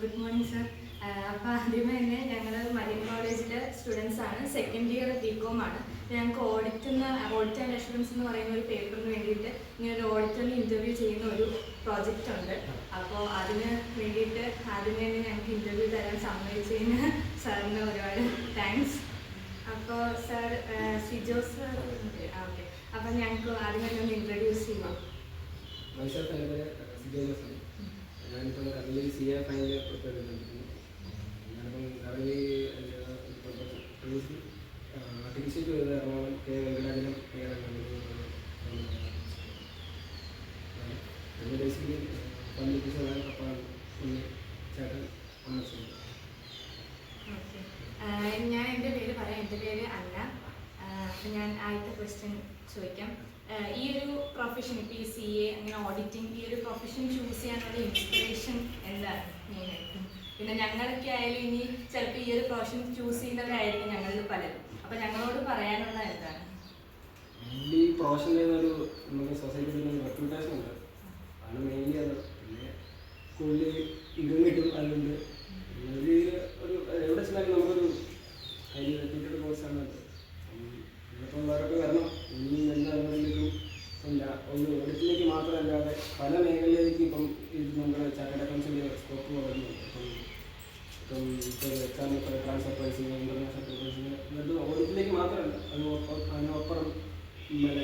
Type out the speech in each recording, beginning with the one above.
Good morning sir. അപ്പോൾ ആദ്യമേ തന്നെ ഞങ്ങൾ മരിയൻ കോളേജിലെ സ്റ്റുഡൻസ് ആണ്. സെക്കൻഡ് ഇയർ ബികോം ആണ്. ഞങ്ങൾക്ക് ഓഡിറ്റ് ആൻഡ് അഷുറൻസ് എന്ന് പറയുന്ന ഒരു പേപ്പറിന് വേണ്ടിയിട്ട് ഇങ്ങനെ ഒരു ഓഡിറ്ററിന് ഇൻ്റർവ്യൂ ചെയ്യുന്ന ഒരു പ്രോജക്റ്റ് ഉണ്ട്. അപ്പോൾ അതിന് വേണ്ടിയിട്ട് ആദ്യമേ തന്നെ ഞങ്ങൾക്ക് ഇൻ്റർവ്യൂ തരാൻ സമ്മതിച്ചതിന് സാറിന് ഒരുപാട് താങ്ക്സ്. അപ്പോൾ സാർ സിജോ സാർ ഓക്കെ. അപ്പോൾ ഞങ്ങൾക്ക് ആദ്യമേ ഒന്ന് ഇൻട്രൊഡ്യൂസ് ചെയ്യാം. ഞാനിപ്പോൾ കറലി CA ഫൈനൽ പ്രിപ്പയർ ചെയ്തിട്ടുണ്ട്. ഞാനിപ്പം കറലി ആർട്ടിഫിഷ്യൽ ചെയ്ത് Ernakulam K Venkatachalam basically communication അപ്പാണ് ചേട്ടൻ ആവശ്യമുണ്ട്. ഞാൻ എൻ്റെ പേര് പറയാം. എൻ്റെ പേര് അന്ന. അപ്പം ഞാൻ ആദ്യത്തെ ക്വസ്റ്റ്യൻ ചോദിക്കാം. ഈ ഒരു പ്രൊഫഷൻ ഇപ്പോൾ ഈ CA അങ്ങനെ ഓഡിറ്റിംഗ് ഈ ഒരു പ്രൊഫഷൻ ചൂസ് ചെയ്യാനുള്ള ഇൻസ്പിറേഷൻ എന്താണ് മെയിനായിട്ടും? പിന്നെ ഞങ്ങളൊക്കെ ആയാലും ഇനി ചിലപ്പോൾ ഈ ഒരു പ്രൊഫഷൻ ചൂസ് ചെയ്യുന്നവരായിരിക്കും ഞങ്ങളിൽ പലരും. അപ്പോൾ ഞങ്ങളോട് പറയാനുള്ള എന്താണ്? ഈ പ്രൊഫഷൻ ഒരു നമുക്ക് സൊസൈറ്റിയിൽ ഒരു റെപ്യൂട്ടേഷൻ ഉണ്ട്. അതാണ് മെയിൻലി അത്. പിന്നെ കൂടുതൽ ഇൻകം കിട്ടും. അതുകൊണ്ട് ഒരു എവിടെ ചെന്നാലും നമുക്കൊരു ഹൈലി റെപ്യൂട്ടഡ് കോഴ്സാണ് അത്. ഇപ്പം വേറൊക്കെ വരണം. ഇനി എന്താണെങ്കിലും ഒരു ഓഡിറ്റിലേക്ക് മാത്രമല്ലാതെ പല മേഖലയിലേക്ക് ഇപ്പം ഇത് നമ്മുടെ ചാർട്ടേഡ് അക്കൗണ്ട്സിൻ്റെ സ്കോപ്പ് വരുന്നുണ്ട്. ഇപ്പം ഇപ്പോൾ exam transfer pricing, international pricing, ഇതൊക്കെ ഓഡിറ്റിലേക്ക് മാത്രമല്ല, അതിനൊപ്പം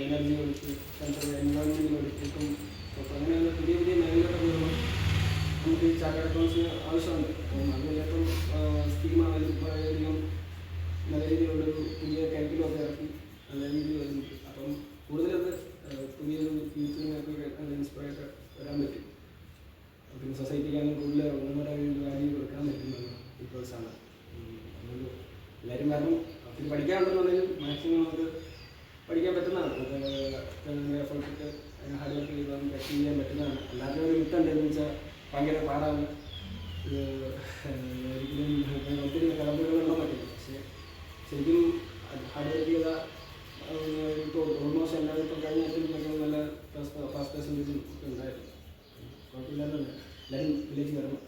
എനർജി ഓഡിറ്റ്, എൻവയോൺമെൻറ്റ് ഓഡിറ്റ്, ഇപ്പം അങ്ങനെയുള്ള പുതിയ പുതിയ മേഖലകളൊക്കെ വരുമ്പോൾ നമുക്ക് ഈ ചാർട്ടേഡ് അക്കൗണ്ട്സിന് ആവശ്യമുണ്ട്. അപ്പം അതിനേറ്റവും സ്കീമായാലും വളരെയധികം നല്ല രീതിയിലുള്ളൊരു പുതിയ കരിക്കുലമൊക്കെ ഇറക്കി നല്ല രീതിയിൽ വരുന്നുണ്ട്. അപ്പം കൂടുതലത് പുതിയൊരു യൂത്തിനൊക്കെ നല്ല ഇൻസ്പയർ വരാൻ പറ്റും. പിന്നെ സൊസൈറ്റിക്കാണെങ്കിൽ കൂടുതൽ ഒന്നുകൂടെ വാല്യൂ കൊടുക്കാൻ പറ്റുന്നതാണ് ഈ കോഴ്സാണ്. അതുകൊണ്ട് എല്ലാവരും കാരണം ഒത്തിരി പഠിക്കാനുണ്ടെന്നുണ്ടെങ്കിൽ മാക്സിമം നമുക്ക് പഠിക്കാൻ പറ്റുന്നതാണ്. എഫേർട്ടിട്ട് അതിന് ഹാർഡ് വർക്ക് ചെയ്ത് നമുക്ക് അച്ചീവ് ചെയ്യാൻ പറ്റുന്നതാണ്. അല്ലാതെ ഒരു വിട്ടുണ്ടെന്ന് വെച്ചാൽ ഭയങ്കര പാടാണ്. ഒരിക്കലും ഒത്തിരി കടമ്പുകളുണ്ടാൻ പറ്റില്ല. പക്ഷേ ശരിക്കും ഹാർഡ് വർക്ക് ചെയ്ത ഇപ്പോൾ ഓൾമോസ്റ്റ് എല്ലാവരും ഇപ്പം കഴിഞ്ഞ ആഴ്ചയിലൊക്കെ നല്ല ഫസ്റ്റ് പെർസെൻറ്റേജും ഒക്കെ ഉണ്ടായിരുന്നു. കുഴപ്പമില്ലാതെ എല്ലാവരും വില്ലേജ് വരണം.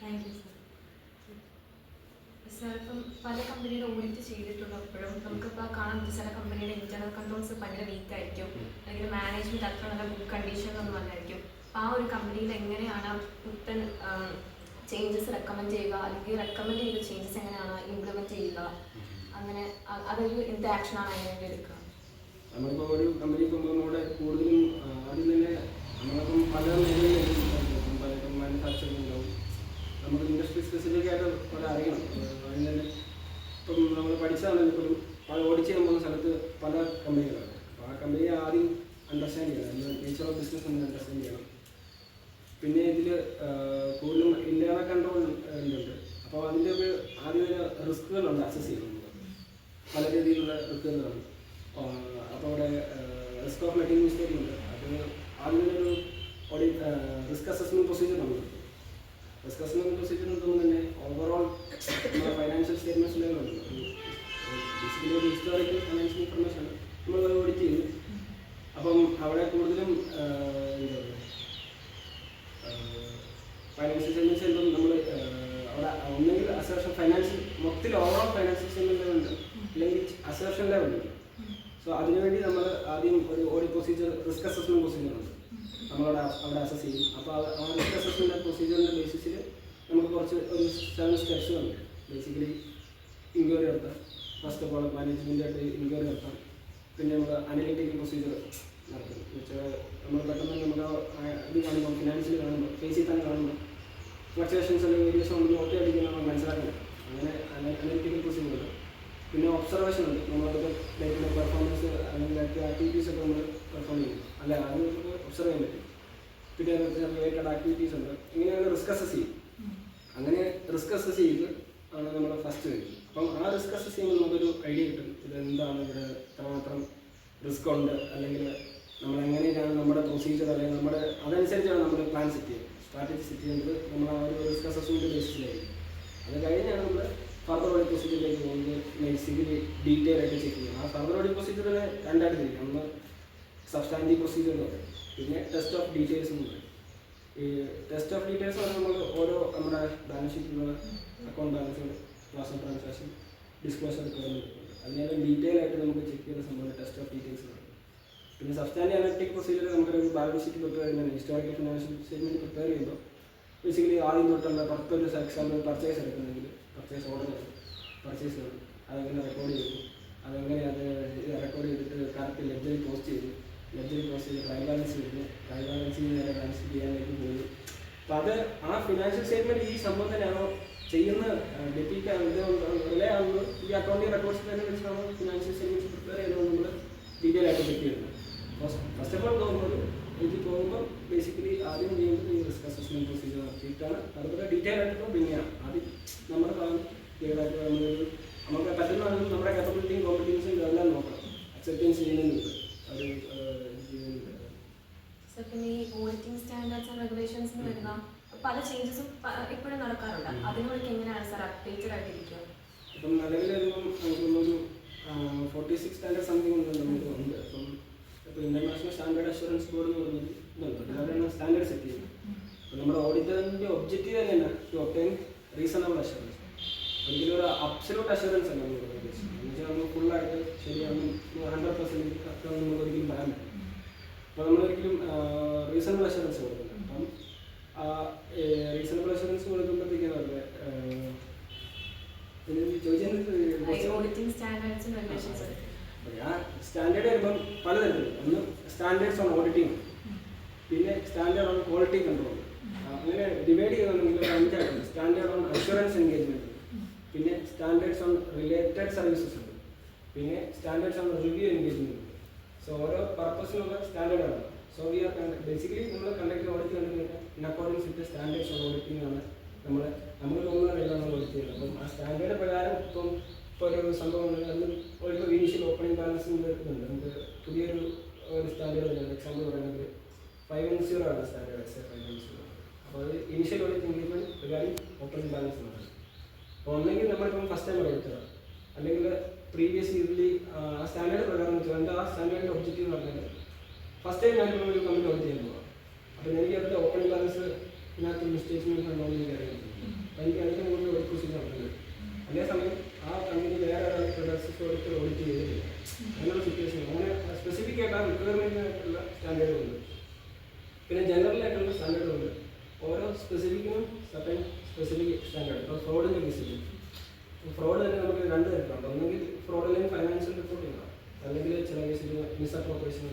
Thank you sir. സാർ ഇപ്പം പല കമ്പനിയുടെ ഓഡിറ്റ് ചെയ്തിട്ടുള്ളപ്പോഴും നമുക്കിപ്പോൾ കാണാൻ പറ്റും ചില കമ്പനിയുടെ ഇൻറ്റേർണൽ കൺട്രോൾസ് ഭയങ്കര വീക്ക് ആയിരിക്കും, അല്ലെങ്കിൽ മാനേജ്മെൻറ്റ് അത്ര നല്ല ഗുഡ് കണ്ടീഷനിലൊന്നും അല്ലായിരിക്കും. അപ്പോൾ ആ ഒരു കമ്പനിയിൽ എങ്ങനെയാണ് പുത്തൻ ചേഞ്ചസ് റെക്കമെൻഡ് ചെയ്യുക, അല്ലെങ്കിൽ റെക്കമെൻഡ് ചെയ്ത ചേഞ്ചസ് എങ്ങനെയാണ് ഇംപ്ലിമെൻറ്റ് ചെയ്യുക, അങ്ങനെ അതൊരു എന്ത് ആക്ഷനാണ് അതിന് വേണ്ടി എടുക്കുക? നമ്മളിപ്പോൾ ഒരു കമ്പനിക്ക് പോകുമ്പോൾ നമ്മുടെ കൂടുതലും ആദ്യം തന്നെ നമ്മളിപ്പം പല മേഖലയിലും പല മാനുഫാക്ചറിങ് ഉണ്ടാവും. നമുക്ക് ഇൻഡസ്ട്രി സ്പെസിഫിക് ആയിട്ട് കുറെ അറിയണം. അതിന് തന്നെ ഇപ്പം നമ്മൾ പഠിച്ചതാണെങ്കിൽ പോലും പല ഓഡിറ്റ് ചെയ്യാൻ പോകുന്ന സ്ഥലത്ത് പല കമ്പനികളാണ്. അപ്പോൾ ആ കമ്പനിയെ ആദ്യം അണ്ടർസ്റ്റാൻഡ് ചെയ്യണം. അതിൻ്റെ നേച്ചർ ഓഫ് ബിസിനസ് ഒന്ന് അണ്ടർസ്റ്റാൻഡ് ചെയ്യണം. പിന്നെ ഇതിൽ കൂടുതലും ഇൻറ്റേർണൽ കൺട്രോൾ ഉണ്ട്. അപ്പോൾ അതിൻ്റെ ഒരു ആദ്യം റിസ്കുകളുണ്ട് അസസ് ചെയ്യണം. പല രീതിയിലുള്ള റിസ്കുകളാണ്. അപ്പോൾ അവിടെ റിസ്ക് ഓഫ് മെറ്റീരിയൽ മിസ്റ്റേക്ക് ഉണ്ട്. അത് ആദ്യം ഒരു റിസ്ക് അസസ്മെൻറ്റ് പ്രൊസീജിയർ ഉണ്ട്. റിസ്ക് അസസ്മെൻറ്റ് പ്രൊസീജിയർ ഉണ്ടെന്ന് തന്നെ ഓവറോൾ നമ്മുടെ ഫൈനാൻഷ്യൽ സ്റ്റേറ്റ്മെൻറ്റ്സിലുണ്ട്. ബേസിക്കലി ഒരു ഹിസ്റ്റോറിക്കൽ ഫൈനാൻഷ്യൽ ഇൻഫർമേഷൻ നമ്മൾ ഓഡിറ്റ് ചെയ്തു. അപ്പം അവിടെ കൂടുതലും എന്താ പറയുക ഫൈനാൻഷ്യൽ സ്റ്റേറ്റ്മെൻറ്റ്സ് എല്ലാം നമ്മൾ അവിടെ ഒന്നെങ്കിൽ അസർഷൻ ഫൈനാൻഷ്യൽ മൊത്തത്തിൽ ഓവറോൾ ഫൈനാൻഷ്യൽ സ്റ്റേറ്റ്മെൻറ്റ് ലെവലുണ്ട്, അല്ലെങ്കിൽ അസർഷൻ ലെവലുണ്ട്. സോ അതിനുവേണ്ടി നമ്മൾ ആദ്യം ഒരു audit procedure risk assessment procedure ഉണ്ട്. നമ്മളവിടെ അസസ് ചെയ്യും. അപ്പോൾ ആ റിസ്ക് അസസ്മെൻറ്റ് പ്രൊസീജിയറിൻ്റെ ബേസിസിൽ നമുക്ക് കുറച്ച് ഒരു 7 സ്റ്റെപ്സ് ഉണ്ട്. ബേസിക്കലി ഇൻക്വയറി നടത്താം. ഫസ്റ്റ് ഓഫ് ഓൾ മാനേജ്മെൻറ്റായിട്ട് ഇൻക്വയറി നടത്താം. പിന്നെ നമ്മൾ അനലിറ്റിക്കൽ പ്രൊസീജിയർ നടത്തും. എന്നുവെച്ചാൽ നമ്മൾ പെട്ടെന്ന് നമുക്ക് ഇത് കാണുമ്പോൾ ഫിനാൻഷ്യൽ കാണുമ്പോൾ ഫേസിൽ തന്നെ കാണുമ്പോൾ ഫ്ലക്ച്വേഷൻസ് അല്ലെങ്കിൽ വേരിയേഷൻ ഉണ്ടെന്ന് ഒറ്റയടിക്ക് നമ്മൾ മനസ്സിലാക്കണം. അങ്ങനെ അനലിറ്റിക്കൽ പ്രൊസീജിയർ ഉണ്ട്. പിന്നെ ഒബ്സർവേഷൻ ഉണ്ട്. നമ്മളൊക്കെ ഡേറ്റിൻ്റെ പെർഫോമൻസ് അല്ലെങ്കിൽ ആക്ടിവിറ്റീസ് ഒക്കെ നമ്മൾ പെർഫോം ചെയ്യും. അല്ല അത് നമുക്ക് ഒബ്സർവ് ചെയ്യാൻ പറ്റും. പിന്നെ റിലേറ്റഡ് ആക്ടിവിറ്റീസ് ഉണ്ട്. ഇങ്ങനെയാണ് റിസ്ക് അസസ് ചെയ്യും. അങ്ങനെ റിസ്ക് അസസ് ചെയ്ത് ആണ് നമ്മൾ ഫസ്റ്റ് വരും. അപ്പം ആ റിസ്ക് അസസ് ചെയ്യുമ്പോൾ നമുക്കൊരു ഐഡിയ കിട്ടും. ഇതെന്താണ്, ഇവിടെ എത്രമാത്രം റിസ്ക് ഉണ്ട്, അല്ലെങ്കിൽ നമ്മളെങ്ങനെയാണ് നമ്മുടെ പ്രൊസീജിയർ, അല്ലെങ്കിൽ നമ്മുടെ അതനുസരിച്ചാണ് നമ്മൾ പ്ലാൻ സെറ്റ് ചെയ്യുന്നത്, സ്ട്രാറ്റജി സെറ്റ് ചെയ്യുന്നത്. നമ്മൾ ആ ഒരു റിസ്ക് അസസ്മെൻറ്റ് ബേസിസിലായിരിക്കും. അത് കഴിഞ്ഞാണ് നമ്മൾ ഫർദർ ഓഡിറ്റ് പ്രൊസീജിയറിലേക്ക് പോകുന്നത്. ബേസിക്കലി ഡീറ്റെയിൽ ആയിട്ട് ചെക്ക് ചെയ്യും. ആ ഫർദർ ഓഡിറ്റ് പ്രൊസീജിയറിനെ രണ്ടായിട്ട് തിരിക്കും. ഒന്ന് സബ്സ്റ്റാൻറ്റീവ് പ്രൊസീജിയർ എന്ന് പറയും, പിന്നെ ടെസ്റ്റ് ഓഫ് ഡീറ്റെയിൽസ് എന്ന് പറയും. ഈ ടെസ്റ്റ് ഓഫ് ഡീറ്റെയിൽസ് പറഞ്ഞാൽ നമ്മൾ ഓരോ നമ്മുടെ ബാലൻസ് ഷീറ്റിലുള്ള അക്കൗണ്ട് ബാലൻസുകൾ, class of transaction, disclosure requirement, അതിനെല്ലാം ഡീറ്റെയിൽ ആയിട്ട് നമുക്ക് ചെക്ക് ചെയ്യുന്ന സംഭവം ടെസ്റ്റ് ഓഫ് ഡീറ്റെയിൽസ് ആണ്. പിന്നെ സബ്സ്റ്റാൻഡേർഡ് അനലിറ്റിക് പ്രൊസീജിയർ നമുക്കൊരു ബാലൻസ് ഷീറ്റ് പ്രിപ്പയർ ചെയ്യുന്നത് ഹിസ്റ്റോറിക്കൽ ഫിനാൻഷ്യൽ സ്റ്റേറ്റ്മെൻറ്റ് പ്രിപ്പയർ ചെയ്യുമ്പോൾ ബേസിക്കലി ആദ്യം തൊട്ടുള്ള ഒരു എക്സാമ്പിൾ പർച്ചേസ് എടുക്കുന്നെങ്കിൽ പർച്ചേസ് ഓർഡർ, പർച്ചേസ് അതെങ്ങനെ റെക്കോർഡ് ചെയ്തു, അതെങ്ങനെ അത് റെക്കോർഡ് ചെയ്തിട്ട് കറക്റ്റ് ലെഡ്ജറിൽ പോസ്റ്റ് ചെയ്തു, ലെഡ്ജറിൽ പോസ്റ്റ് ചെയ്ത് ട്രയൽ ബാലൻസ് ചെയ്തു, ട്രയൽ ബാലൻസിൽ നേരെ ട്രാൻസ്ഫർ ചെയ്യാനായിട്ട് പോയി. അപ്പം അത് ആ ഫിനാൻഷ്യൽ സ്റ്റേറ്റ്മെൻറ്റ് ഈ സംഭവം തന്നെയാണോ ചെയ്യുന്ന ഡെപ്പിക്ക് റിലേ ആകുന്നത് ഈ അക്കൗണ്ടിങ് റെക്കോർഡ്സ് തന്നെ വെച്ചാണ് ഫിനാൻഷ്യൽ സ്റ്റേറ്റ്മെൻറ്റ്സ് പ്രിപ്പയർ ചെയ്തത് നമ്മൾ ഡീറ്റെയിൽ ആയിട്ട് ചെക്ക് ചെയ്യുന്നത്. ഫസ്റ്റ് ഓഫ് ഓൾ തോന്നുന്നത് ഇതിൽ പോകുമ്പോൾ ബേസിക്കലി ആദ്യം ചെയ്യുന്നത് ഈ റിസ്ക് അസസ്മെൻറ്റ് പ്രൊസീജിയർ നടത്തിയിട്ടാണ്. അതുപോലെ ഡീറ്റെയിൽ ആയിട്ട് പിന്നെയാണ് ആദ്യം നമ്മുടെ ഭാഗം ക്ലിയറായിട്ട് നമുക്ക് പറ്റുന്നതാണെങ്കിലും നമ്മുടെ കേപ്പബിലിറ്റിയും കോമ്പറ്റൻസും ഇതെല്ലാം നോക്കണം. അക്സെപ്റ്റൻസ് ചെയ്യുന്നുണ്ട് ഒരു പിന്നെ ഈ ഓഡിറ്റിംഗ് സ്റ്റാൻഡേർഡ്സ് ആൻഡ് റെഗുലേഷൻസ് വരുന്ന പല ചേഞ്ചസും ഇപ്പോഴും നടക്കാറുണ്ട്. അതിനോടൊക്കെ എങ്ങനെയാണ് സാർ അപ്ഡേറ്റഡ് ആയിട്ടിരിക്കുക? ഇപ്പം നിലവിൽ വരുമ്പം നമുക്കൊരു 46 സ്റ്റാൻഡേർഡ് സംതിങ് ഉണ്ട് നമുക്ക് ഉണ്ട്. അപ്പം ഇപ്പോൾ ഇൻ്റർനാഷണൽ സ്റ്റാൻഡേർഡ് അഷുറൻസ് ബോർഡ് എന്ന് പറഞ്ഞൊരു ഇതുണ്ട്, അതിലാണ് സ്റ്റാൻഡേർഡ് സെറ്റ് ചെയ്യുന്നത്. അപ്പോൾ നമ്മുടെ ഓഡിറ്ററിൻ്റെ ഒബ്ജക്റ്റീവ് തന്നെയാണ് ടു ഒബ്റ്റെയിൻ റീസണബിൾ അഷുറൻസ്. ഒരിക്കലും ഒരു അബ്സല്യൂട്ട് അഷുറൻസ് അല്ല നമ്മൾ ഉദ്ദേശിക്കുന്നത്. എന്ന് വെച്ചാൽ നമ്മൾ ഫുള്ളായിട്ട് ശരിയാണ് 100% കറക്റ്റാണ് നമുക്ക് ഒരിക്കലും പറയാൻ പറ്റും. അപ്പോൾ നമ്മളൊരിക്കലും റീസണബിൾ അഷുറൻസ് കൊടുക്കുന്നത്. അപ്പം റീസണബിൾ അഷുറൻസ് കൊടുക്കുമ്പോഴത്തേക്കാണ് ഓഡിറ്റിംഗ് സ്റ്റാൻഡേർഡ്സും റെഗുലേഷൻസും സ്റ്റാൻഡേർഡ് വരുമ്പം പലതരത്തിലുണ്ട്. ഒന്ന് സ്റ്റാൻഡേർഡ്സ് ഓൺ ഓഡിറ്റിംഗ്, പിന്നെ സ്റ്റാൻഡേർഡ് ഓൺ ക്വാളിറ്റി കൺട്രോൾ. അങ്ങനെ ഡിവൈഡ് ചെയ്യുകയാണെങ്കിൽ 5 സ്റ്റാൻഡേർഡ് ഓൺ അഷുറൻസ് എൻഗേജ്മെൻറ്റ്, പിന്നെ സ്റ്റാൻഡേർഡ്സ് ഓൺ റിലേറ്റഡ് സർവീസസ് ഉണ്ട്, പിന്നെ standards on review engagement. So ഓരോ പർപ്പസിനുള്ള സ്റ്റാൻഡേർഡാണ്. സോ വി ആർ ബേസിക്കലി നമ്മൾ കണ്ടക്ട് ഓഡിറ്റ് കണ്ടുകഴിഞ്ഞാൽ in according with standards on auditing ആണ് നമ്മൾ തോന്നുന്നതല്ല നമ്മൾ ഓഡിറ്റ് ചെയ്യുന്നത്. അപ്പം ആ സ്റ്റാൻഡേർഡ് പ്രകാരം ഇപ്പം ഇപ്പോൾ ഒരു സംഭവം ഉണ്ടെങ്കിൽ അതിന് ഒരു ഇനീഷ്യൽ ഓപ്പണിംഗ് ബാലൻസിൻ്റെ ഇതുണ്ട്. നമുക്ക് പുതിയൊരു സ്റ്റാൻഡേർഡ് വരുന്നുണ്ട്. എക്സാമ്പിൾ പറയുന്നത് 510 ആണ് സ്റ്റാൻഡേർഡ്, 510. അപ്പോൾ അത് initial audit engagement regarding opening balance ആണ്. അപ്പോൾ ഒന്നെങ്കിൽ നമ്മളിപ്പം ഫസ്റ്റ് ടൈം ഓഡിറ്റർ അല്ലെങ്കിൽ പ്രീവിയസ് ഇയറിൽ ആ സ്റ്റാൻഡേർഡ് പ്രകാരം വെച്ചാൽ ആ സ്റ്റാൻഡേർഡിൻ്റെ ഒബ്ജക്റ്റീവ് എന്ന് പറഞ്ഞാൽ ഫസ്റ്റ് ടൈം ഞാനിപ്പോൾ ഒരു കമ്പനി ഓഡിറ്റ് ചെയ്യാൻ പോകാം. അപ്പോൾ എനിക്ക് അടുത്ത ഓപ്പണിംഗ് ബാലൻസ് ഇതിനകത്ത് മിസ്റ്റേക്സ് ഉണ്ടോ എന്ന് എനിക്ക് അറിയാൻ പറ്റും. അപ്പോൾ എനിക്ക് അതിന് കൂടുതൽ ഒരു പ്രൊസീജിയർ നടക്കുന്നത്. അതേസമയം ആ കമ്പനി വേറെ ഒരാൾ പ്രൊഡക്ട്സ് ഓഡിറ്റ് ചെയ്തിട്ടില്ല, അങ്ങനെയുള്ള സിറ്റുവേഷൻ. അങ്ങനെ സ്പെസിഫിക് ആയിട്ട് ആ റിക്വയർമെൻറ്റിനായിട്ടുള്ള സ്റ്റാൻഡേർഡുണ്ട്. പിന്നെ ജനറൽ ആയിട്ടുള്ള സ്റ്റാൻഡേർഡുണ്ട്. ഓരോ സ്പെസിഫിക്കിനും സർട്ടൻ സ്പെസിഫിക് സ്റ്റാൻഡേർഡ്. ഇപ്പോൾ ഫ്രോഡിൻ്റെ കേസിൽ ഫ്രോഡ് തന്നെ നമുക്ക് 2 തരത്തിലുണ്ട്. ഒന്നെങ്കിൽ ഫ്രോഡ് അല്ലെങ്കിൽ ഫൈനാൻഷ്യൽ റിപ്പോർട്ടിംഗ് ആണ്, അല്ലെങ്കിൽ ചില കേസിൽ മിസ്അപ്രോപ്രിയേഷൻ,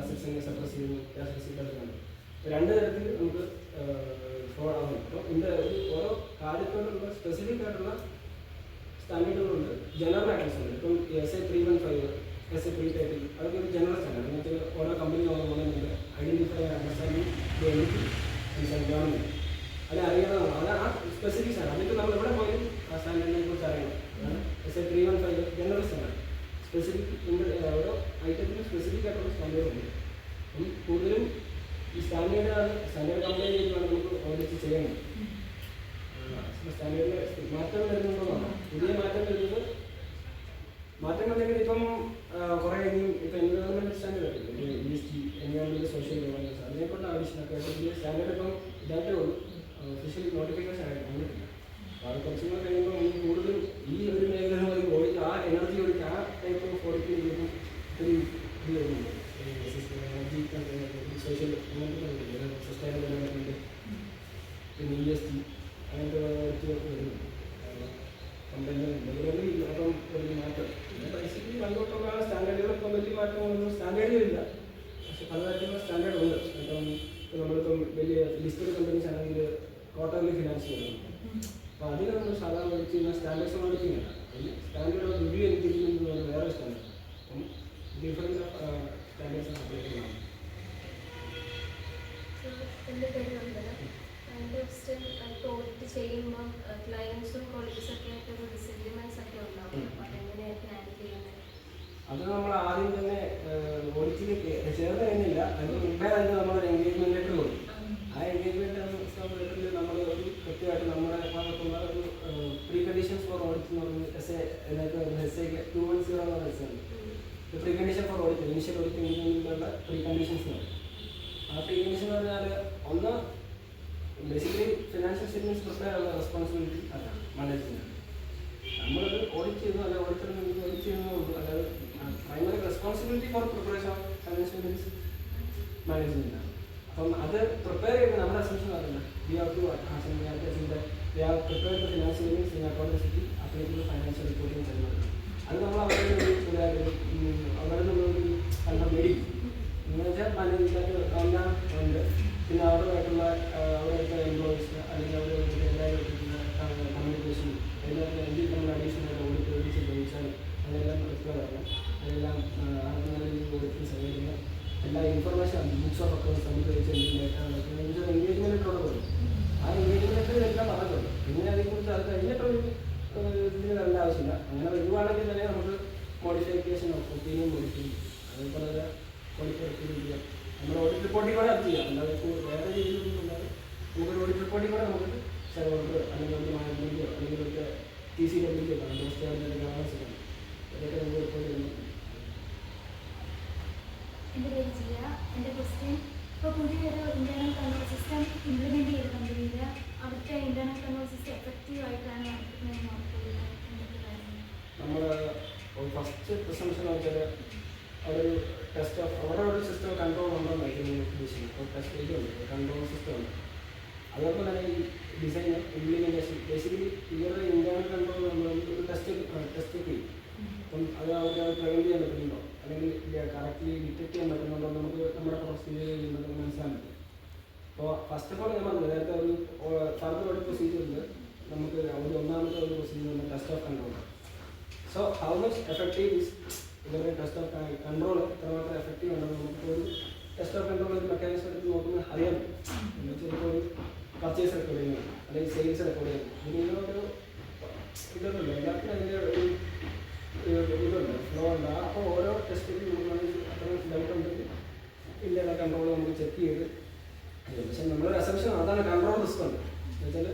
അസറ്റ്സിനെ സപ്രസ് ചെയ്യുന്നു, ക്യാഷ് റിസീപ്റ്റ് എടുക്കുന്നുണ്ട്. 2 തരത്തിൽ നമുക്ക് ഫ്രോഡ് ആവുന്നുണ്ട്. അപ്പോൾ ഇതിൻ്റെ ഓരോ കാര്യത്തോടുള്ള സ്പെസിഫിക് ആയിട്ടുള്ള സ്റ്റാൻഡേർഡുകളുണ്ട്, ജനറൽ ആയിട്ടുള്ള. ഇപ്പം SA 315, SA 330 അതൊക്കെ ഒരു ജനറൽ സ്റ്റാൻഡേർഡ്. എന്ന് വെച്ചാൽ ഓരോ കമ്പനി നോക്കുന്നുണ്ടെങ്കിൽ ഐഡൻറ്റിഫൈ അണ്ടർസ്റ്റാൻഡിങ് ഗവൺമെൻറ് അത് അറിയണമെന്നാണ്. അത് ആ സ്പെസിഫിക് സ്റ്റാൻഡേർഡ്. എന്നിട്ട് നമ്മൾ എവിടെ പോയാലും ആ സ്റ്റാൻഡേർഡിനെ കുറിച്ച് അറിയണം. SA 315 general standard. സ്പെസിഫിക് ഓരോ ഐറ്റത്തിനും സ്പെസിഫിക് ആയിട്ടുള്ള സ്റ്റാൻഡേർഡ് ഉണ്ട്. അപ്പം കൂടുതലും ഈ സ്റ്റാൻഡേർഡ് കമ്പനി ചെയ്തിട്ടാണ് നമുക്ക് ഓഡിറ്റ് ചെയ്യണം. സ്റ്റാൻഡേർഡിൽ മാറ്റം വരുന്നുണ്ടെന്നാണ്. പുതിയ മാറ്റം വരുന്നത് മാറ്റങ്ങളുണ്ടെങ്കിൽ ഇപ്പം കുറേ ഇപ്പം എൻവയോൺമെൻറ്റ് സ്റ്റാൻഡേർഡ് ആയിട്ടില്ല, ESG, എൻവയോൺമെൻറ്റ് സോഷ്യൽ ഗവേണൻസ്, അതിനെക്കൊണ്ട് ആവശ്യമൊക്കെ ആയിട്ട് പുതിയ സ്റ്റാൻഡേർഡ് ഇപ്പം ഇതായിട്ടേ ഉള്ളൂ. ഒഫീഷ്യലി നോട്ടിഫിക്കേഷൻ ആയിട്ട് വന്നിട്ടില്ല. അപ്പോൾ അത് കുറച്ചും കൂടെ കഴിയുമ്പോൾ നമുക്ക് കൂടുതലും ഈ ഒരു മേഖലകളിൽ ഓഡിറ്റ് ആ എനർജി ഓഡിറ്റ് ആ ടൈപ്പ് ഓഫ് ഓഡിറ്റ് ചെയ്യുമ്പോൾ ഒരു ഇത് വരുന്നുണ്ട്. എനർജി സോഷ്യൽ അങ്ങനത്തെ സസ്റ്റൈനബിൾ ഡെവലപ്മെൻറ്റ്, പിന്നെ ESG അങ്ങനത്തെ വരുന്നുണ്ട്. കമ്പനികളുണ്ട്. അപ്പം ഒരു മാറ്റം ബേസിക്കലി പണ്ടോട്ടുള്ള സ്റ്റാൻഡേർഡുകൾ ഇപ്പം വലിയ മാറ്റങ്ങളൊന്നും സ്റ്റാൻഡേർഡും ഇല്ല, പക്ഷെ പലതരത്തിലുള്ള സ്റ്റാൻഡേർഡ് ഉണ്ട്. അപ്പം നമ്മളിപ്പം വലിയ ലിസ്റ്റഡ് കമ്പനീസ് ആണെങ്കിൽ ക്വാർട്ടർലി ഫിനാൻസ് വരുന്നുണ്ട്. അപ്പോൾ അതിൽ നമ്മൾ സാധാരണ വെച്ച് കഴിഞ്ഞാൽ സ്റ്റാൻഡേർഡ്സ് ഓഡിറ്റിംഗ് അല്ല, സ്റ്റാൻഡേർഡ് ഓഫ് റിവ്യൂ എൻഗേജ്മെൻറ്റ് എന്ന് പറയുന്നത് വേറെ സ്റ്റാൻഡേർഡ്. അപ്പം ഡിഫറൻറ്റ് സ്റ്റാൻഡേർഡ്സ് ആണ് അപ്ലൈ ചെയ്യുന്നത്. എൻ്റെ പേര് നന്ദന. എൻ്റെ ക്വസ്റ്റ്യൻ ഇപ്പോൾ ഓഡിറ്റ് ചെയ്യുമ്പോൾ ക്ലയൻസും കൊളീഗ്സൊക്കെ ആയിട്ടൊരു ഡിസഗ്രിമെൻറ്റ്സ് ഒക്കെ ഉണ്ടാവും. അപ്പോൾ അതെങ്ങനെയായിരിക്കും ഹാൻഡിൽ ചെയ്യുന്നത്? അത് നമ്മൾ ആദ്യം തന്നെ ഓഡിറ്റിൽ ചേർന്ന് കഴിഞ്ഞില്ല. അതിന് മുമ്പേ തന്നെ നമ്മളൊരു എൻഗേജ്മെൻറ്റ് ലെറ്റർ കൊടുക്കും. ആ എൻഗേജ്മെൻറ്റ് ലെറ്ററിൽ നമ്മൾ ഒരു കൃത്യമായിട്ട് നമ്മുടെ ഭാഗത്തുള്ള ഒരു പ്രീ കണ്ടീഷൻസ് ഫോർ ഓഡിറ്റ് എന്ന് പറയുന്നത് SA 210 എന്ന എസ്സാണ്. Precondition for audit, initial audit എൻഗേജ്മെൻറ്റിലുള്ള പ്രീ കണ്ടീഷൻസ് എന്ന് പറയും. ആ പ്രീ കണ്ടീഷൻ എന്ന് പറഞ്ഞാൽ ഒന്ന് ബേസിക്കലി ഫിനാൻഷ്യൽ സ്റ്റേറ്റ്മെന്റ്സ് പ്രിപ്പയർ ഉള്ള റെസ്പോൺസിബിലിറ്റി അല്ല മാനേജ്മെന്റ്. നമ്മളത് ഓഡിറ്റ് ചെയ്യുന്നു അല്ല ഓഡിറ്റർ ഓഡിറ്റ് ചെയ്യുന്നതുള്ളൂ, അല്ലാതെ primary responsibility for preparation of financial statements മാനേജ്മെന്റാണ്. അപ്പം അത് പ്രിപ്പയർ ചെയ്യുന്നത് നമ്മുടെ അസംഷൻ അതല്ല. We have to we have prepare the financial statements in accountancy applicable financial reporting ചെയ്യുന്നത്. അത് നമ്മൾ അവരുടെ അവരുടെ ഒരു കണ്ടം മേടിക്കും എന്ന് വെച്ചാൽ മാനേജ്മെന്റ് ഉണ്ട്. പിന്നെ അവരുമായിട്ടുള്ള അവരുടെ എംപ്ലോയീസ് അല്ലെങ്കിൽ അവരുടെ എല്ലാവരുമായിട്ടുള്ള കമ്മ്യൂണിക്കേഷൻ എല്ലാവർക്കും എന്തെങ്കിലും നമ്മൾ അഡീഷണൽ ഓഡിറ്റ് ഓഡിറ്റ് ചോദിച്ചാൽ അതെല്ലാം പ്രിപ്പയർ ആകാം. അതെല്ലാം നല്ല രീതിയിൽ ഓഡിറ്റിംഗ് സൗകര്യങ്ങൾ എല്ലാ ഇൻഫർമേഷൻ ബുക്സ് ഓഫ് അക്കൗണ്ട്സ് നമുക്ക് വെച്ച് എന്തെങ്കിലും എൻഗേജ്മെൻറ്റ് ഉള്ളത് ആ എൻഗേജ്മെൻറ്റ് എല്ലാം പറഞ്ഞിട്ടുണ്ട്. പിന്നെ അതിനെക്കുറിച്ച് അത് കഴിഞ്ഞിട്ടൊരു ഇതിന് വരേണ്ട ആവശ്യമില്ല. അങ്ങനെ വരുവാണെങ്കിൽ തന്നെ നമുക്ക് മോഡിഫിക്കേഷൻ ഒപ്പീനിയൻ മോഡിഫൈ അതേപോലെ തന്നെ മോഡിഫൈ ചെയ്യാം. നമ്മുടെ ഓഡിറ്റ് റിപ്പോർട്ടിൽ കൂടെ അത് ചെയ്യാം. അല്ലാതെ വേറെ രീതിയിലൊന്നും ഇല്ലാതെ നമുക്കൊരു ഓഡിറ്റ് റിപ്പോർട്ടിൽ കൂടെ നമുക്ക് ഷെയർ ഹോൾഡർ അല്ലെങ്കിൽ ഒരു മാനേജ്മെൻറ്റോ അല്ലെങ്കിൽ ഒരു TCWO കാണും, ഗവൺമെൻറ് ചെയ്യണം. അതൊക്കെ നമുക്ക് റിപ്പോർട്ട് ചെയ്യുന്നു. എൻ്റെ പേര് ജിയ. എൻ്റെ ക്വസ്റ്റ്യൻ, ഇപ്പോൾ പുതിയൊരു ഇൻറ്റേർണൽ കൺട്രോൾ സിസ്റ്റം ഇംപ്ലിമെൻറ്റ് ചെയ്ത കമ്പനിയിൽ അവിടുത്തെ ഇൻറ്റേർണൽ കൺട്രോൾ സിസ്റ്റം എഫക്റ്റീവ് ആയിട്ടാണ് നടത്തുന്നതെന്ന് ഉറപ്പുള്ളത്. നമ്മൾ ഫസ്റ്റ് പ്രിസംഷൻ വെച്ചാൽ അതൊരു ടെസ്റ്റ് ഓഫ് അവിടെ ഒരു സിസ്റ്റം കൺട്രോൾ ഉണ്ടോന്നായിരിക്കും ഉദ്ദേശിക്കുന്നത്. അപ്പോൾ ടെസ്റ്റ് ഇതുണ്ട്, കൺട്രോൾ സിസ്റ്റം ഉണ്ട്. അതേപോലെ തന്നെ ഈ ഡിസൈൻ ഇംപ്ലിമെൻറ്റേഷൻ ബേസിക്കലി ഇവരുടെ ഇൻറ്റേർണൽ കൺട്രോൾ നമ്മൾ ഒരു ടെസ്റ്റ് ചെയ്യും. അപ്പം അത് അവർക്ക് പ്രിവെൻറ്റ് ചെയ്യാൻ പറ്റുന്നുണ്ടോ അല്ലെങ്കിൽ കറക്റ്റ്ലി ഡിറ്റക്ട് ചെയ്യാൻ പറ്റുന്നുണ്ടോ നമുക്ക് നമ്മുടെ പ്രൊസീജിയർ ചെയ്യുന്നത് മനസ്സിലാൻ പറ്റും. അപ്പോൾ ഫസ്റ്റ് ഓഫ് ഓൾ ഞാൻ പറഞ്ഞു നേരത്തെ ഒരു ഫർദർ ഒരു പ്രൊസീജിയറുണ്ട്. നമുക്ക് ഒരു ഒന്നാമത്തെ ഒരു procedure test of control. So how much effective is ഇവരുടെ ടെസ്റ്റ് ഓഫ് കൺട്രോൾ എത്രമാത്രം എഫക്റ്റീവ് ഉണ്ടെന്ന് നമുക്ക് ഒരു ടെസ്റ്റ് ഓഫ് കൺട്രോൾ ഒരു മെക്കാനിസം എടുത്ത് നോക്കുന്നത് അറിയാൻ പറ്റും. എന്ന് വെച്ചാൽ ഇപ്പോൾ ഒരു പർച്ചേസ് റെക്കോർഡ് ചെയ്യുന്നത് അല്ലെങ്കിൽ സെയിൽസ് റെക്കോർഡ് ചെയ്യുന്നത് ഇതിനൊരു ഇതൊന്നുമില്ല. എല്ലാവർക്കും അതിൻ്റെ ഒരു ഇതുണ്ട്, ഫ്ലോ ഉണ്ട്. അപ്പോൾ ഓരോ ടെസ്റ്റിലും അത്രയും ഡൗട്ട് ഉണ്ടെങ്കിൽ ഇല്ല കൺട്രോൾ നമുക്ക് ചെക്ക് ചെയ്ത്. പക്ഷേ നമ്മളൊരു അസംഷൻ അതാണ് കൺട്രോൾ റിസ്ക് ഉണ്ട്. എന്ന് വെച്ചാൽ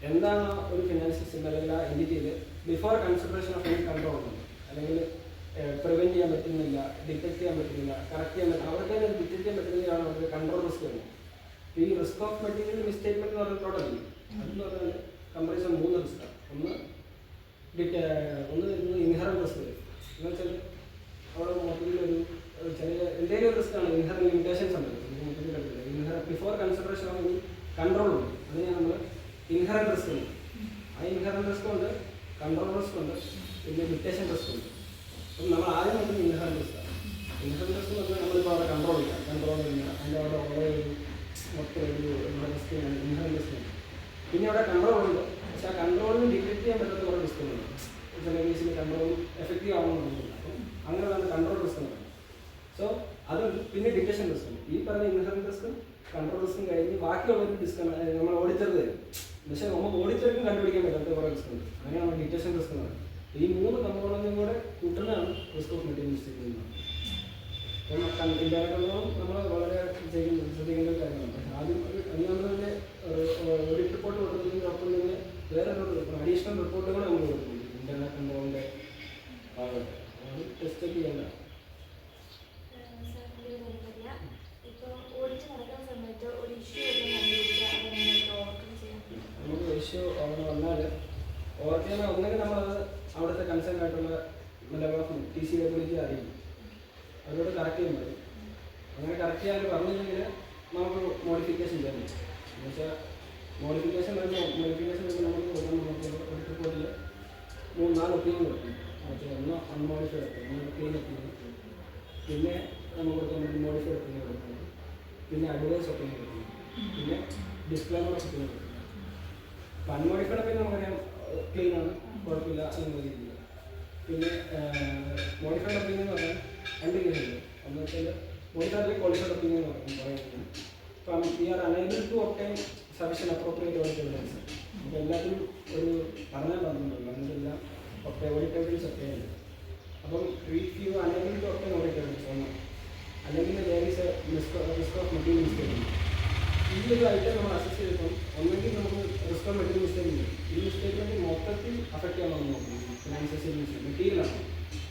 എന്താണ് ഒരു ഫിനാൻഷ്യൽ സിസ്റ്റം അല്ലെങ്കിൽ ആ എൻറ്റിറ്റിയിൽ before consideration of any control ഉണ്ട് അല്ലെങ്കിൽ പ്രിവെൻറ്റ് ചെയ്യാൻ പറ്റുന്നില്ല, ഡിറ്റക്ട് ചെയ്യാൻ പറ്റുന്നില്ല, കറക്റ്റ് ചെയ്യാൻ പറ്റും അവർക്ക് തന്നെ ഡിറ്റക്ട് ചെയ്യാൻ പറ്റുന്നതാണ് അവർക്ക് കൺട്രോൾ റിസ്ക് വരുന്നത്. ഈ റിസ്ക് ഓഫ് മെറ്റീരിയൽ മിസ്റ്റേക്മെന്റ് എന്ന് പറഞ്ഞ ടോട്ടൽ അതെന്ന് പറഞ്ഞാൽ കമ്പറീഷൻ 3 റിസ്ക്കാണ്. ഒന്ന് വരുന്നത് ഇൻഹറന്റ് റിസ്ക് വരും. എന്ന് വെച്ചാൽ അവിടെ മൊത്തത്തിൽ ഒരു ചെറിയ എന്തെങ്കിലും ഒരു റിസ്ക്കാണ്. ഇൻഹറന്റ് ലിമിറ്റേഷൻസ് ഉണ്ട് ബിഫോർ കൺസിഡറേഷൻ ഓഫ് കൺട്രോൾ ഉണ്ട്. അതിനെ നമ്മൾ ഇൻഹറന്റ് റിസ്ക് ഉണ്ട്. ആ ഇൻഹറന്റ് റിസ്ക് ഉണ്ട്, കൺട്രോൾ റിസ്ക് ഉണ്ട്, പിന്നെ ഡിറ്റക്ഷൻ റിസ്ക് ഉണ്ട്. അപ്പം നമ്മൾ ആദ്യം നോക്കുന്നത് ഇൻഹറന്റ് റിസ്ക്കാണ്. ഇൻഹറന്റ് റിസ്ക് എന്ന് പറഞ്ഞാൽ നമ്മളിപ്പോൾ അവിടെ കൺട്രോൾ ചെയ്യാം. കൺട്രോൾ ചെയ്യുക അതിൻ്റെ അവിടെ വളരെ ഒരു മൊത്തം ഒരു റിസ്ക് ഇൻഹറന്റ് റിസ്ക് ഉണ്ട്. പിന്നെ അവിടെ കൺട്രോൾ ഉണ്ട്. പക്ഷേ ആ കൺട്രോളിന് ഡിറ്റക്ട് ചെയ്യാൻ പറ്റുന്ന കുറേ റിസ്ക്കുകളുണ്ട്. ചില കേസിൽ കൺട്രോൾ എഫക്റ്റീവ് ആവണമെന്നുണ്ട്. അപ്പം അങ്ങനെയാണ് കൺട്രോൾ റിസ്ക് എന്ന് പറയുന്നത്. സോ അതുണ്ട്. പിന്നെ ഡിറ്റക്ഷൻ റിസ്ക് ഉണ്ട്. ഈ പറഞ്ഞ ഇൻഹറന്റ് റിസ്ക്കും കൺട്രോൾ റിസ്ക്കും കഴിഞ്ഞ് ബാക്കിയുള്ളൊരു റിസ്ക്കാണ് നമ്മൾ ഓഡിറ്റർ തരും. പക്ഷേ നമുക്ക് ഓഡിറ്റർക്കും കണ്ടുപിടിക്കാൻ പറ്റാത്ത കുറേ റിസ്ക് ഉണ്ട്. അങ്ങനെയാണ് ഡിറ്റക്ഷൻ റിസ്ക് എന്ന് പറയുന്നത്. ഈ 3 കമ്പോണന്റും കൂടെ കൂട്ടുന്നതാണ് റിസ്ക് ഓഫ് മെറ്റീരിയൽ മിസ്റ്റേക്ക് എന്ന് പറയുന്നത്. അപ്പം ഇൻഡയറക്റ്റ് നമ്മൾ വളരെ ശ്രദ്ധിക്കേണ്ട ഒരു കാര്യമാണ്. പക്ഷേ ആദ്യം അതുകൊണ്ട് തന്നെ ഓഡിറ്റ് റിപ്പോർട്ട് കൊടുക്കുന്നതിന് ഒപ്പം തന്നെ വേറൊരു അഡീഷണൽ റിപ്പോർട്ടുകൾ നമ്മൾ കൊടുക്കുന്നുണ്ട്. ഇൻ്റർനെറ്റ് കൺട്രോളിൻ്റെ ഭാഗത്ത് അത് ടെസ്റ്റ് ചെയ്യേണ്ട. ഇപ്പോൾ ഓഡിറ്റ് നടക്കുന്ന സമയത്ത് ഒരു ഇഷ്യൂ കണ്ടുപിടിച്ചാൽ അതിനെ ഓവർകം ചെയ്യാൻ നമുക്ക് ഇഷ്യൂ അവിടെ വന്നാൽ ഓവർകം ഒന്നെങ്കിൽ നമ്മളത് അവിടുത്തെ കൺസേൺ ആയിട്ടുള്ള ലെവൽ ഓഫ് TCWO അറിയിക്കും. അവരോട് കറക്റ്റ് ചെയ്യാൻ പറയും. അങ്ങനെ കറക്റ്റ് ചെയ്യാൻ പറഞ്ഞില്ലെങ്കിൽ നമുക്ക് മോഡിഫിക്കേഷൻ ചെയ്യാൻ പറ്റും. എന്ന് വെച്ചാൽ മോഡിഫിക്കേഷൻ വരുമ്പോൾ നമുക്ക് ഓഡിറ്റ് റിപ്പോർട്ടിൽ 3-4 ഒപ്പീനിയൻ കൊടുക്കും. ഒന്ന് അൺമോഡിഫൈഡ് ഒപ്പീനിയൻ, ഒന്ന് ക്ലീൻ ഒപ്പീനിയൻ, പിന്നെ നമുക്ക് മോഡിഫൈഡ് ഒപ്പീനിയൻ കൊടുക്കുന്നത്, പിന്നെ അഡ്വൈസ് ഒപ്പീനിയൻ കൊടുക്കുന്നത്, പിന്നെ ഡിസ്ക്ലെയിമർ ഒപ്പീനിയൻ കൊടുക്കുന്നത്. അപ്പം അൺമോഡിഫൈഡ് ഒപ്പീനിയൻ നമുക്കറിയാം ക്ലീനാണ്, കുഴപ്പമില്ല എന്നുള്ള രീതിയിൽ. പിന്നെ മോഡിഫൈഡ് ഒപ്പീനിയൻ എന്ന് പറഞ്ഞാൽ 2 കേസുണ്ട്. എന്ന് വെച്ചാൽ മോഡിഫൈഡ് ക്വാളിഫൈഡ് ഒപ്പീനിയൻ എന്ന് പറയുന്നത് ഇപ്പം we are unable to obtain sufficient appropriate audit evidence. അപ്പോൾ എല്ലാത്തിനും ഒരു പറഞ്ഞാൽ പറഞ്ഞിട്ടുണ്ടല്ലോ അങ്ങനെല്ലാം ഓഡിറ്റ് എവിഡൻസ് ഒക്കെ ഉണ്ട്. അപ്പം if you unable to obtain audit evidence ഒന്ന് അല്ലെങ്കിൽ there is a risk of material mistake. ഈ ഒരു ഐറ്റം നമ്മൾ അസസ് ചെയ്തപ്പോൾ ഒന്നെങ്കിൽ നമുക്ക് റിസ്ക് ഓഫ് മെറ്റീരിയൽ മിസ്റ്റേക്ക് ഉണ്ട്. ഈ മിസ്റ്റേക്കിലേക്ക് മൊത്തത്തിൽ അഫക്റ്റ് ചെയ്യാൻ നമ്മൾ നോക്കുന്നത് ഫിനാൻഷ്യൽ സ്റ്റേറ്റ്മെന്റ്സ് മെറ്റീരിയൽ ആണോ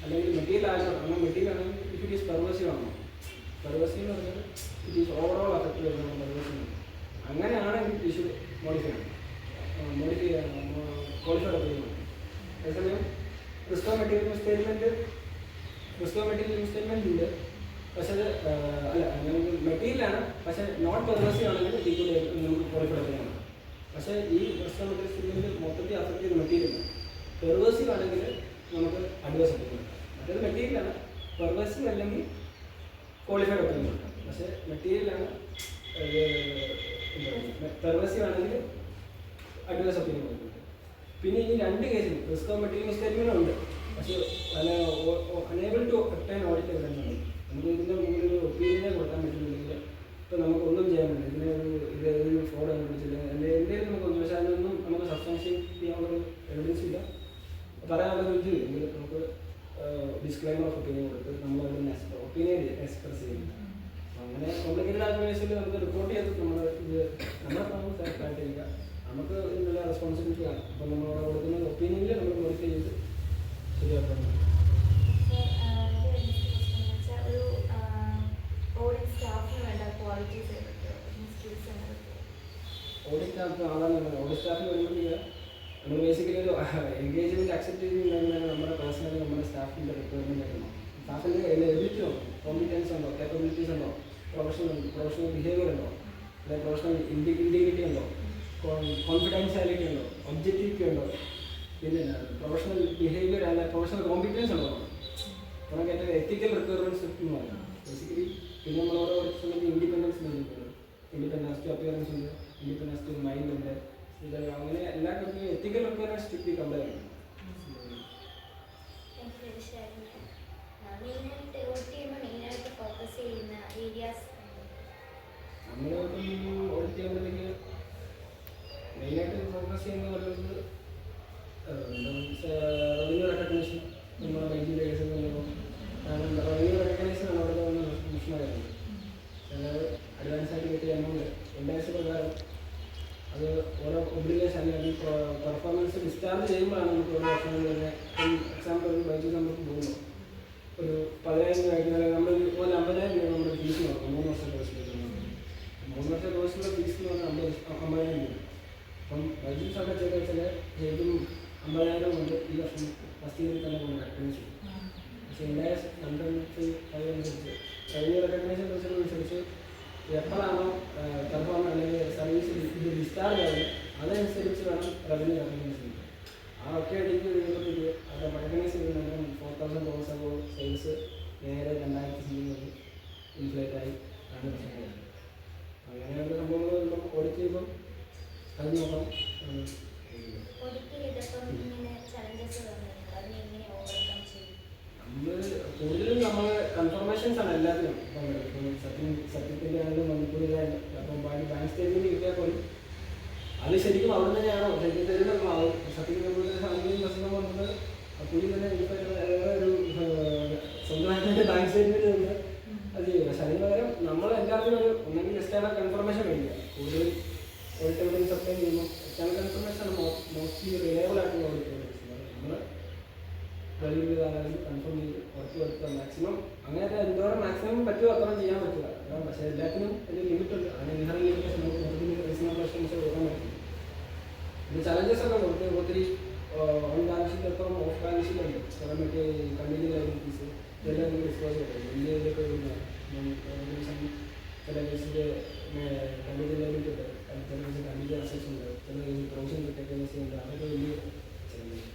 അല്ലെങ്കിൽ മെറ്റീരിയൽ ആണോ എന്നാൽ മെറ്റീരിയൽ ആണെങ്കിൽ ഇഫ് ഇറ്റ് ഈസ് പെർവേസീവ് ആണോ. പെർവേസീവ് എന്ന് പറഞ്ഞാൽ ഇറ്റ് ഈസ് ഓവറോൾ അഫക്റ്റ് വരുന്നത് പെർവേസീവ്. അങ്ങനെയാണെങ്കിൽ ഇഷ്യൂ മോഡിഫൈ ക്വാളിഫൈഡ് ഒപ്പീനിയൻ. അതേസമയം റിസ്ക് ഓഫ് മെറ്റീരിയൽ സ്റ്റേറ്റ്മെൻറ്റ് ഉണ്ട്. പക്ഷേ അത് അല്ല നമുക്ക് മെറ്റീരിയലാണ്, പക്ഷേ നോട്ട് പെർവേസീവ് ആണെങ്കിൽ ഈക്വലി നമുക്ക് ക്വാളിഫൈഡ് ഒപ്പീനിയൻ. പക്ഷേ ഈ റിസ്ക് ഓഫ് മെറ്റീരിയൽ സ്റ്റേറ്റ്മെൻറ്റ് മൊത്തത്തിൽ അഫക്റ്റ് ചെയ്ത് മെറ്റീരിയലാണ്. പെർവേസീവ് ആണെങ്കിൽ നമുക്ക് അഡ്വൈസ് ഒപ്പീനിയൻ. മറ്റേത് മെറ്റീരിയലാണ്, പെർവേസീവ് അല്ലെങ്കിൽ ക്വാളിഫൈഡ് ഒപ്പീനിയൻ. പക്ഷേ മെറ്റീരിയലാണ് പെർവേസീവ് ആണെങ്കിൽ അഡ്വൈസ് ഒപ്പീനിയൻ കൊടുക്കുന്നത്. പിന്നെ ഈ രണ്ട് കേസിലും റിസ്ക് ഓഫ് മെറ്റീരിയൽ സ്റ്റേറ്റ്മെൻറ്റ് ഉണ്ട്, പക്ഷേ unable to obtain audit evidence ഉണ്ട്. നമുക്ക് ഇതിൻ്റെ മുകളിൽ ഒരു ഒപ്പീനിയനെ കൊടുക്കാൻ പറ്റുന്നില്ലെങ്കിൽ ഇപ്പോൾ നമുക്ക് ഒന്നും ചെയ്യാൻ പറ്റില്ല. ഇതിന് ഫ്രോഡ് കണ്ടുപിടിച്ചില്ല എന്തെങ്കിലും നമുക്കൊന്നും, പക്ഷേ അതിനൊന്നും നമുക്ക് സബ്സ്റ്റാൻഷിയേറ്റ് ചെയ്യാനുള്ളൊരു എവിഡൻസ് ഇല്ല, പറയാനുള്ളൊരു ഇതില്ല. എങ്കിൽ നമുക്ക് ഡിസ്ക്ലൈമർ ഓഫ് ഒപ്പീനിയൻ കൊടുത്ത് നമ്മളതിന് ഒപ്പീനിയൻ എക്സ്പ്രസ് ചെയ്യുന്നു. അങ്ങനെ കോംപ്ലിക്കേറ്റഡ് ആയിട്ടുള്ള കേസിൽ നമുക്ക് റിപ്പോർട്ട് ചെയ്ത് നമ്മളെ ഫാക്ട് ചെയ്യുക, നമുക്ക് ഇതിനുള്ള റെസ്പോൺസിബിലിറ്റി ആണ്. അപ്പോൾ നമ്മളവിടെ കൊടുക്കുന്ന ഒപ്പീനിയനിൽ നമ്മൾ മോഡിഫൈ ചെയ്ത് ശരിയാക്കണം. ഒരു ഓഡിറ്റ് സ്റ്റാഫിന് വേണ്ട ക്വാളിറ്റീസ് സ്കിൽസ് ഓഡിറ്റ് സ്റ്റാഫ് ആളാണ്. ഓഡിറ്റ് സ്റ്റാഫിന് വരുമ്പോഴത്തേക്ക് നമ്മൾ ബേസിക്കലി ഒരു എൻഗേജ്മെൻറ്റ് അക്സെപ്റ്റ് ചെയ്തിട്ടുണ്ടെങ്കിൽ നമ്മുടെ പേഴ്സണലി നമ്മുടെ സ്റ്റാഫിൻ്റെ റിക്വയർമെൻറ്റ് ആയിരുന്നു. സ്റ്റാഫിൻ്റെ എബിലിറ്റി ഉണ്ടോ, കോമ്പിറ്റൻസ് ഉണ്ടോ, കേപ്പബിലിറ്റീസ് ഉണ്ടോ, പ്രൊഫഷണൽ ബിഹേവിയർ ഉണ്ടോ, അല്ലെങ്കിൽ പ്രൊഫഷണൽ ഇൻറ്റിഗ്രിറ്റി ഉണ്ടോ, കോൺഫിഡൻഷ്യാലിറ്റി ഉണ്ടോ, ഒബ്ജക്റ്റിവിറ്റി ഉണ്ടോ, പിന്നെ പ്രൊഫഷണൽ ബിഹേവിയർ അല്ല പ്രൊഫഷണൽ കോമ്പിറ്റൻസ് ഉണ്ടോ, നമുക്ക് ഏറ്റവും എത്തിക്കൽ റിക്വയർമെൻറ്റ്സ് എന്ന് പറയും ബേസിക്കലി. പിന്നെ നമ്മൾ ഓരോ സമയത്ത് ഇൻഡിപെൻഡൻസ് നോക്കിയിട്ടുണ്ട്. ഇൻഡിപെൻഡൻസ് ടു അപ്പിയറൻസ് ഉണ്ട്, ഇൻഡിപെൻഡൻസ് ടു മൈൻഡ് ഉണ്ട്. ഇത് അങ്ങനെ എല്ലാ കമ്പനിയും എത്തിക്കൽ റിക്വയർമെൻറ്റ്സ് സ്ട്രിക്ട്ലി കമ്പയർ ചെയ്യണം. നമ്മൾ ഓഡിറ്റ് ചെയ്യുമ്പോഴത്തേക്ക് മെയിനായിട്ട് ഫോക്കസ് ചെയ്യുന്നത് പറയുന്നത് റവന്യൂ റെക്കഗ്നേഷൻ. നമ്മുടെ ബൈജിൻ്റെ കേസിൽ റവന്യൂ റെക്കഗ്നേഷൻ ആണ് അവിടെ വന്ന് മിഷനായിരുന്നത്. അതായത് അഡ്വാൻസ് ആയിട്ട് കിട്ടിയ എമൗണ്ട് ഇൻഡെക്സ് പ്രകാരം അത് ഓരോ ഒബ്ലിഗേഷൻ അല്ലെങ്കിൽ പെർഫോമൻസ് ഡിസ്ചാർജ് ചെയ്യുമ്പോഴാണ് നമുക്ക് ഓരോ വർഷങ്ങളിൽ തന്നെ. എക്സാമ്പിൾ ഒരു ബൈജി നമുക്ക് പോകുന്നു ഒരു 10,000 രൂപ ആയിട്ട് നമ്മൾ ഒരു 50,000 രൂപ നമ്മുടെ ഫീസ് നോക്കാം. 3 വർഷം കോഴ്സിൽ 3 വർഷം കോഴ്സിലുള്ള ഫീസ് എന്ന് പറഞ്ഞാൽ 50,000 രൂപ. അപ്പം ബൈജൂസ് അവിടെ ചെയ്ത് വെച്ചാൽ ശരിക്കും 50,000 കൊണ്ട് ഈ വർഷം ഫസ്റ്റ് ഇയറിൽ തന്നെ കൊണ്ട് റെക്കഗ്നൈസ് ചെയ്യും. പക്ഷേ ഇൻഡെക്സ് അനുസരിച്ച് റവന്യൂ റെക്കഗ്നേഷൻ അനുസരിച്ച് എപ്പോഴാണോ പെർഫോം അല്ലെങ്കിൽ സർവീസ് ഇത് ഡിസ്ചാർജ് ആകുന്നത് അതനുസരിച്ച് വേണം റവന്യൂ റെക്കഗ്നൈസ് ചെയ്യുന്നത്. ആ ഒറ്റ അടിക്ക് കഴിയുമ്പോഴത്തേക്ക് അത് റെക്കഗ്നൈസ് ചെയ്യുന്നുണ്ടെങ്കിൽ 4,000 ക്രോസ് അപ്പോൾ സെയിൽസ് നേരെ 2,000 ഇൻഫ്ലേറ്റ് ആയി 2%. അങ്ങനെയുള്ള സംഭവങ്ങൾ ഇപ്പം ഓഡിറ്റ് ചെയ്യുമ്പം അത് നോക്കാം. നമ്മൾ കൂടുതലും നമ്മൾ കൺഫർമേഷൻസ് ആണ് എല്ലാത്തിനും. ഇപ്പം സത്യത്തിൻ്റെ ആണെങ്കിലും മണിക്കൂറിലായാലും അപ്പം ബാങ്ക് സ്റ്റേറ്റ്മെൻറ്റ് കിട്ടിയാൽ പോലും അത് ശരിക്കും അവിടെ തന്നെയാണോ ശരിക്കും തരുന്ന സത്യത്തിൻ്റെ സാമ്പത്തിക പ്രശ്നം വന്നത് പുള്ളി തന്നെ ഒരു സ്വന്തമായിട്ട് ബാങ്ക് സ്റ്റേറ്റ്മെൻറ്റ് തന്നെ അത് ചെയ്യും. പക്ഷെ അതിന് പകരം നമ്മൾ എല്ലാത്തിനും ഒരു ഒന്നെങ്കിൽ എക്സ്റ്റേണൽ കൺഫർമേഷൻ മേടിക്കുക. കൂടുതൽ ഓഡിറ്റ് എവിഡൻസ് അപ്ലൈ ചെയ്യുമ്പോൾ എക്സ്റ്റേണൽ കൺഫർമേഷൻ ആണ് മോസ്റ്റ്ലി റിലയബിൾ ആയിട്ടുള്ള ഓഡിറ്റ് എവിഡൻസ്. നമ്മൾ വെളിയിൽ ചെയ്താലും കൺഫേം ചെയ്ത് ഉറപ്പ് വരുത്തുക മാക്സിമം. അങ്ങനത്തെ എന്തോരം മാക്സിമം പറ്റുമോ അത്രയും ചെയ്യാൻ പറ്റില്ല. പക്ഷേ എല്ലാത്തിനും ഒരു ലിമിറ്റ് ഉണ്ട്. അതിന് ഇന്നർ ലിമിറ്റേഷൻ നമുക്ക് മൊത്തത്തിൽ റീസണബിൾ കസ്റ്റമേഴ്സ് കൊടുക്കാൻ പറ്റില്ല. ഇത് ചലഞ്ചസ് ഒക്കെ കൊടുത്ത് ഒത്തിരി ഓൺ ബാലൻസ് ഷീറ്റ് എപ്പോഴും ഓഫ് ബാലൻസ് ഷീറ്റ് ഉണ്ട്. കാരണം മറ്റേ കമ്പനി ലൈബിലിറ്റീസ് ഇതെല്ലാം നമുക്ക് ഡിസ്ക്ലോസ് ചെയ്യും. ഇന്ത്യയിലൊക്കെ ചില കേസിൻ്റെ കമ്പനി ലൈബിലിറ്റി ഉണ്ട്, ചില കേസിൽ കമ്പനി അസറ്റ്സ് ഉണ്ട്, ചില കേസിൽ പ്രൊവിഷൻ ടെക്നോളജി ഉണ്ട്. അതൊക്കെ വലിയ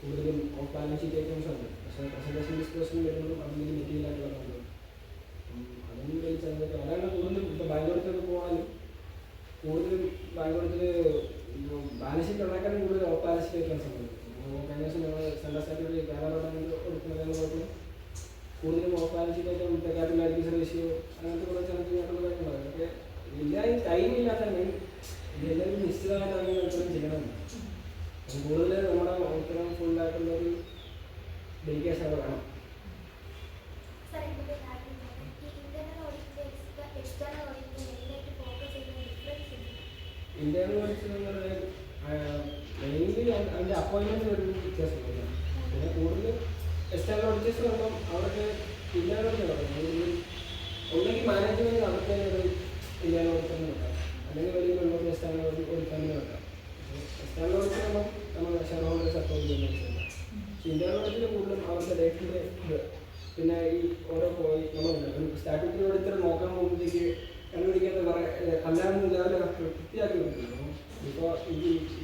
കൂടുതലും ഓഫ് ബാലൻസ് ഷീറ്റ് ഐറ്റംസ് ഉണ്ട്. പക്ഷേ പ്രസൻറ്റേഷൻ ഡിസ്ക്ലോസിന് വരുമ്പോഴും അത് വലിയ മെറ്റീരിയൽ ആയിട്ടുള്ള കാര്യമാണ്. അതൊന്നും കഴിച്ചത് അതാണ് കൂടുതലും. ഇപ്പോൾ ബാങ്കോടത്തൊക്കെ പോകാനും കൂടുതലും ബാങ്കോടത്തിൽ ബാലൻസ് ഷീറ്റ് ഉണ്ടാക്കാനും കൂടുതൽ ഓഫ് ബാലൻസ് ഷീറ്റ് ഐറ്റംസ് ഉണ്ട്. കഴിഞ്ഞ ദിവസം ഞങ്ങൾ സെൻട്രൽ സെക്രട്ടറി കാലാവധി കൊടുക്കുന്നതിന് കുഴപ്പം കൂടുതലും of balance sheet item capital admission ratio അങ്ങനത്തെ കുറേ ചലഞ്ചിങ് ആയിട്ടുള്ള കാര്യങ്ങളാണ്. അതൊക്കെ എല്ലാവരും ടൈം ഇല്ലാത്ത ഇതെല്ലാവരും നിശ്ചിതമായിട്ട് അങ്ങനെ ചെയ്യണം. കൂടുതൽ നമ്മുടെ ഉത്തരം ഫുള്ളായിട്ടുള്ളൊരു ഡെഡിക്കേഷൻ അവിടെ വേണം. ഇന്റേണൽ ഓഡിറ്റ് എന്ന് പറഞ്ഞാൽ മെയിൻലി അതിൻ്റെ അപ്പോയിൻമെൻറ്റ് വരുന്ന വ്യത്യാസമില്ല. പിന്നെ കൂടുതൽ എക്സ്റ്റേണൽ ഓഡിറ്റേഴ്സ് വരുമ്പം അവർക്ക് ഇന്റേണൽ ഓഡിറ്റ് നടക്കും. ഒന്നെങ്കിൽ മാനേജ്മെൻറ്റ് അവർക്ക് ഒരു ഇന്റേണൽ ഓഡിറ്റ് തന്നെ നോക്കാം, അല്ലെങ്കിൽ വെളിയിലുള്ളവർ എക്സ്റ്റേണൽ ഓഡിറ്റിംഗ് വെക്കാം. എക്സ്റ്റേണൽ ഓഡിറ്റ് നമ്മൾ ഷെയർ ഹോൾഡേഴ്സ് അക്കൗണ്ട് ചെയ്യുന്ന വിഷയമാണ്. പക്ഷേ ഇന്റേണൽ ഓഡിറ്റിൽ കൂടുതലും അവരുടെ ഡേറ്റിൻ്റെ ഇത് പിന്നെ ഈ ഓരോ നമ്മൾ സ്റ്റാറ്റ്യൂട്ടറി ഓഡിറ്റർ നോക്കാൻ പോകുമ്പോഴത്തേക്ക് കണ്ടുപിടിക്കാത്ത കുറേ കല്യാണം ലെവൽ വൃത്തിയാക്കി കൊടുക്കുന്നു. ഇപ്പോൾ